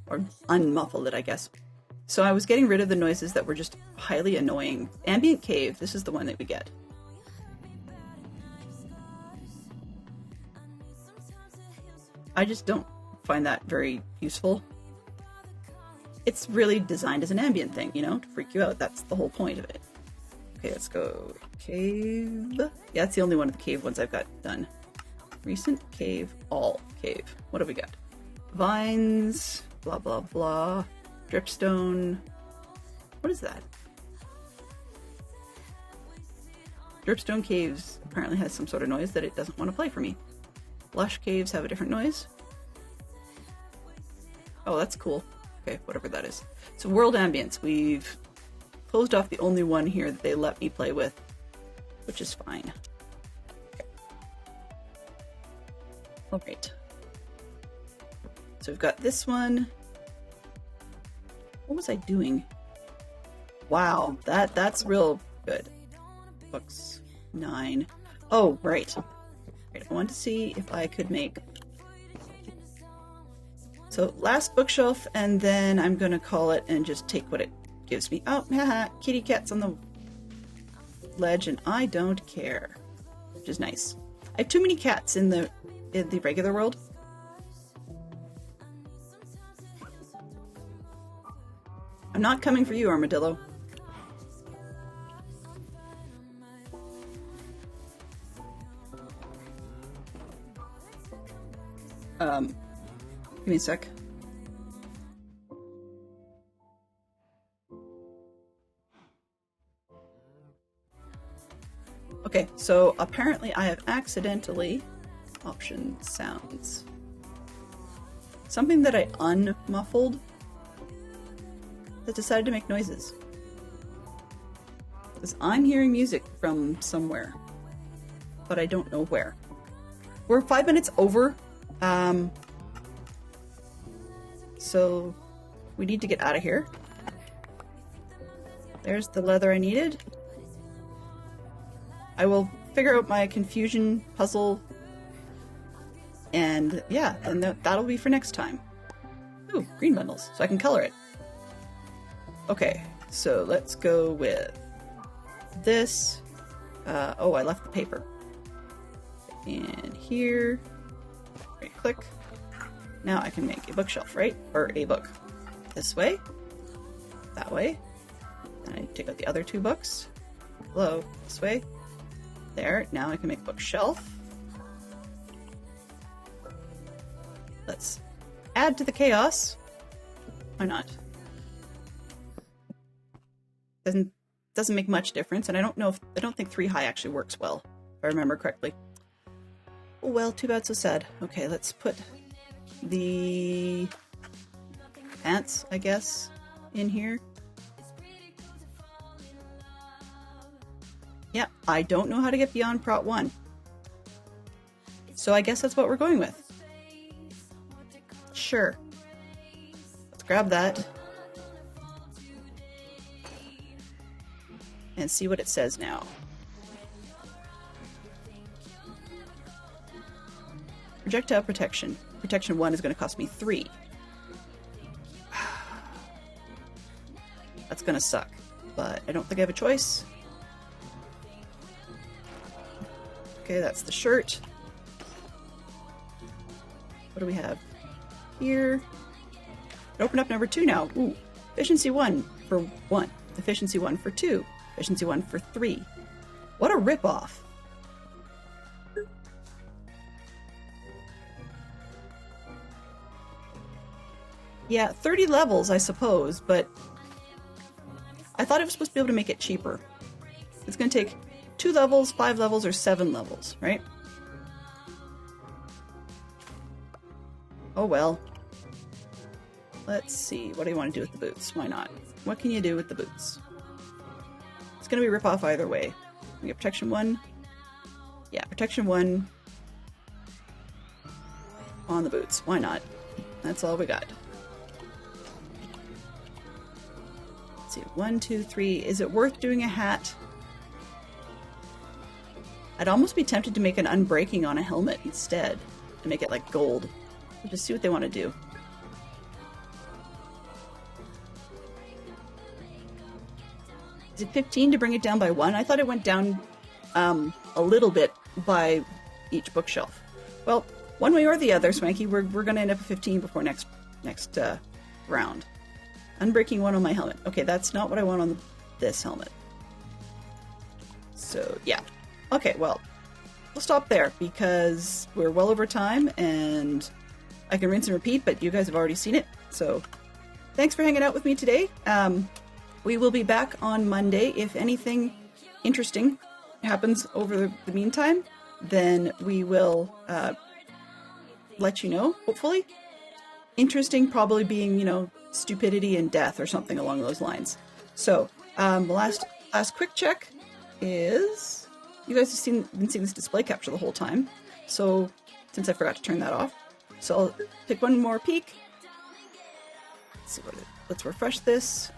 Or unmuffle it, I guess. So I was getting rid of the noises that were just highly annoying. Ambient cave, this is the one that we get. I just don't find that very useful. It's really designed as an ambient thing, you know, to freak you out. That's the whole point of it. Okay, let's go cave. Yeah, that's the only one of the cave ones I've got done. Recent cave, all cave. What have we got? Vines, blah, blah, blah. Dripstone. What is that? Dripstone caves apparently has some sort of noise that it doesn't want to play for me. Lush caves have a different noise. Oh, that's cool. Okay, whatever that is. So world ambience, we've closed off the only one here that they let me play with, which is fine. Okay. All right. So we've got this one. What was I doing? Wow, that's real good. Books 9. Oh, right. I wanted to see if I could make... So last bookshelf, and then I'm going to call it and just take what it gives me. Oh, haha, kitty cat's on the ledge, and I don't care, which is nice. I have too many cats in the regular world. I'm not coming for you, Armadillo. Give me a sec. Okay, so apparently I have accidentally option sounds. Something that I unmuffled that decided to make noises. Because I'm hearing music from somewhere, but I don't know where. We're 5 minutes over. So we need to get out of here. There's the leather I needed. I will figure out my confusion puzzle. And yeah, and that'll be for next time. Ooh, green bundles, so I can color it. Okay, so let's go with this. Oh, I left the paper. And here, right click. Now I can make a bookshelf, right? Or a book. This way, that way. And I take out the other 2 books. Hello, this way. There, now I can make a bookshelf. Let's add to the chaos. Why not? Doesn't doesn't make much difference, and I don't think 3 high actually works well, if I remember correctly. Oh well, too bad, so sad. Okay, let's put the pants, I guess, in here. Yeah, I don't know how to get beyond Prot 1. So I guess that's what we're going with. Sure. Let's grab that. And see what it says now. Projectile protection. Protection 1 is going to cost me 3. That's going to suck. But I don't think I have a choice. Okay, that's the shirt. What do we have here? It opened up number 2 now. Ooh. Efficiency 1 for 1. Efficiency 1 for 2. Efficiency 1 for 3. What a ripoff. Yeah, 30 levels, I suppose, but I thought it was supposed to be able to make it cheaper. It's going to take 2 levels, 5 levels, or 7 levels, right? Oh well. Let's see. What do you want to do with the boots? Why not? What can you do with the boots? It's going to be a ripoff either way. We get protection 1. Yeah, protection 1 on the boots. Why not? That's all we got. Let's see. 1, 2, 3. Is it worth doing a hat? I'd almost be tempted to make an unbreaking on a helmet instead. To make it like gold. We'll just see what they want to do. Is it 15 to bring it down by 1? I thought it went down a little bit by each bookshelf. Well, one way or the other, Swanky, we're going to end up at 15 before next round. Unbreaking 1 on my helmet. Okay, that's not what I want on this helmet. So, yeah. Okay, well, we'll stop there because we're well over time and I can rinse and repeat, but you guys have already seen it. So, thanks for hanging out with me today. We will be back on Monday. If anything interesting happens over the meantime, then we will let you know, hopefully. Interesting probably being, stupidity and death or something along those lines. So, the last quick check is... You guys have been seeing this display capture the whole time. So, since I forgot to turn that off. So, I'll take one more peek. Let's refresh this.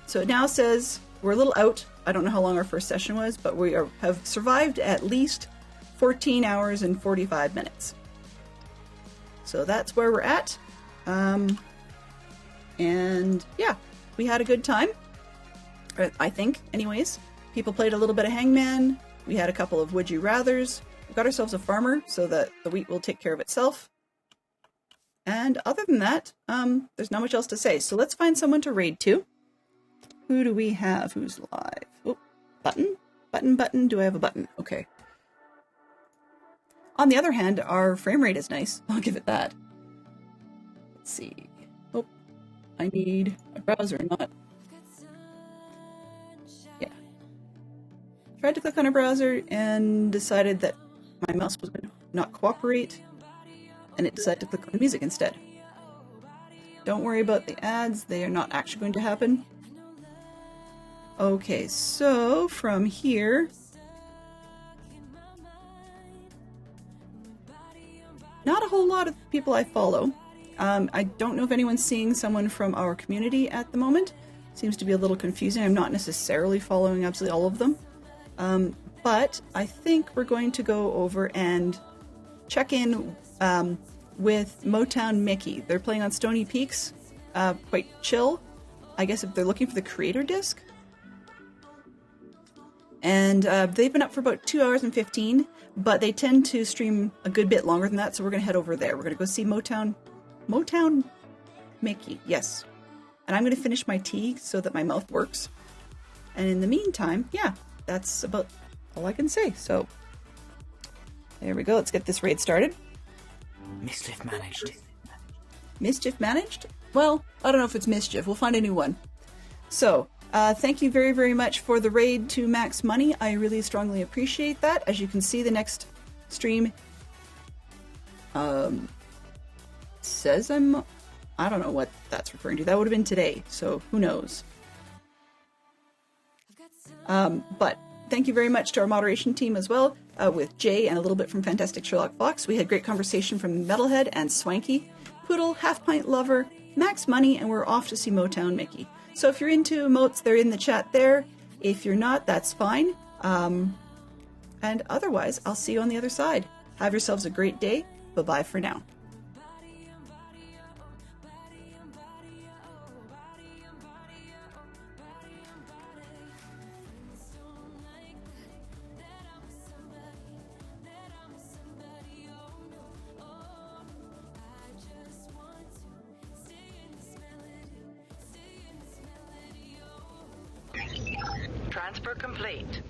So it now says we're a little out. I don't know how long our first session was, but we have survived at least 14 hours and 45 minutes. So that's where we're at. And yeah, we had a good time. I think, anyways. People played a little bit of Hangman. We had a couple of Would You Rathers. We got ourselves a farmer so that the wheat will take care of itself. And other than that, there's not much else to say. So let's find someone to raid to. Who do we have? Who's live? Oh, button? Button. Do I have a button? Okay. On the other hand, our frame rate is nice. I'll give it that. Let's see. Oh, I need a browser, not... Yeah. Tried to click on a browser and decided that my mouse was going to not cooperate, and it decided to click on music instead. Don't worry about the ads. They are not actually going to happen. Okay, so from here, not a whole lot of people I follow. I don't know if anyone's seeing someone from our community at the moment. Seems to be a little confusing. I'm not necessarily following absolutely all of them. But I think we're going to go over and check in with Motown Mickey. They're playing on Stony Peaks. Quite chill. I guess if they're looking for the creator disc. And they've been up for about 2 hours and 15, but they tend to stream a good bit longer than that, so we're going to head over there. We're going to go see Motown Mickey, yes. And I'm going to finish my tea so that my mouth works. And in the meantime, yeah, that's about all I can say. So, there we go. Let's get this raid started. Mischief managed. Mischief managed? Well, I don't know if it's mischief. We'll find a new one. So, Thank you very, very much for the raid to Max Money. I really strongly appreciate that. As you can see, the next stream says I don't know what that's referring to. That would have been today, so who knows. But thank you very much to our moderation team as well, with Jay and a little bit from Fantastic Sherlock Fox. We had great conversation from Metalhead and Swanky, Poodle, Half Pint Lover, Max Money, and we're off to see Motown Mickey. So if you're into emotes, they're in the chat there. If you're not, that's fine. And otherwise, I'll see you on the other side. Have yourselves a great day. Bye-bye for now. Transfer complete.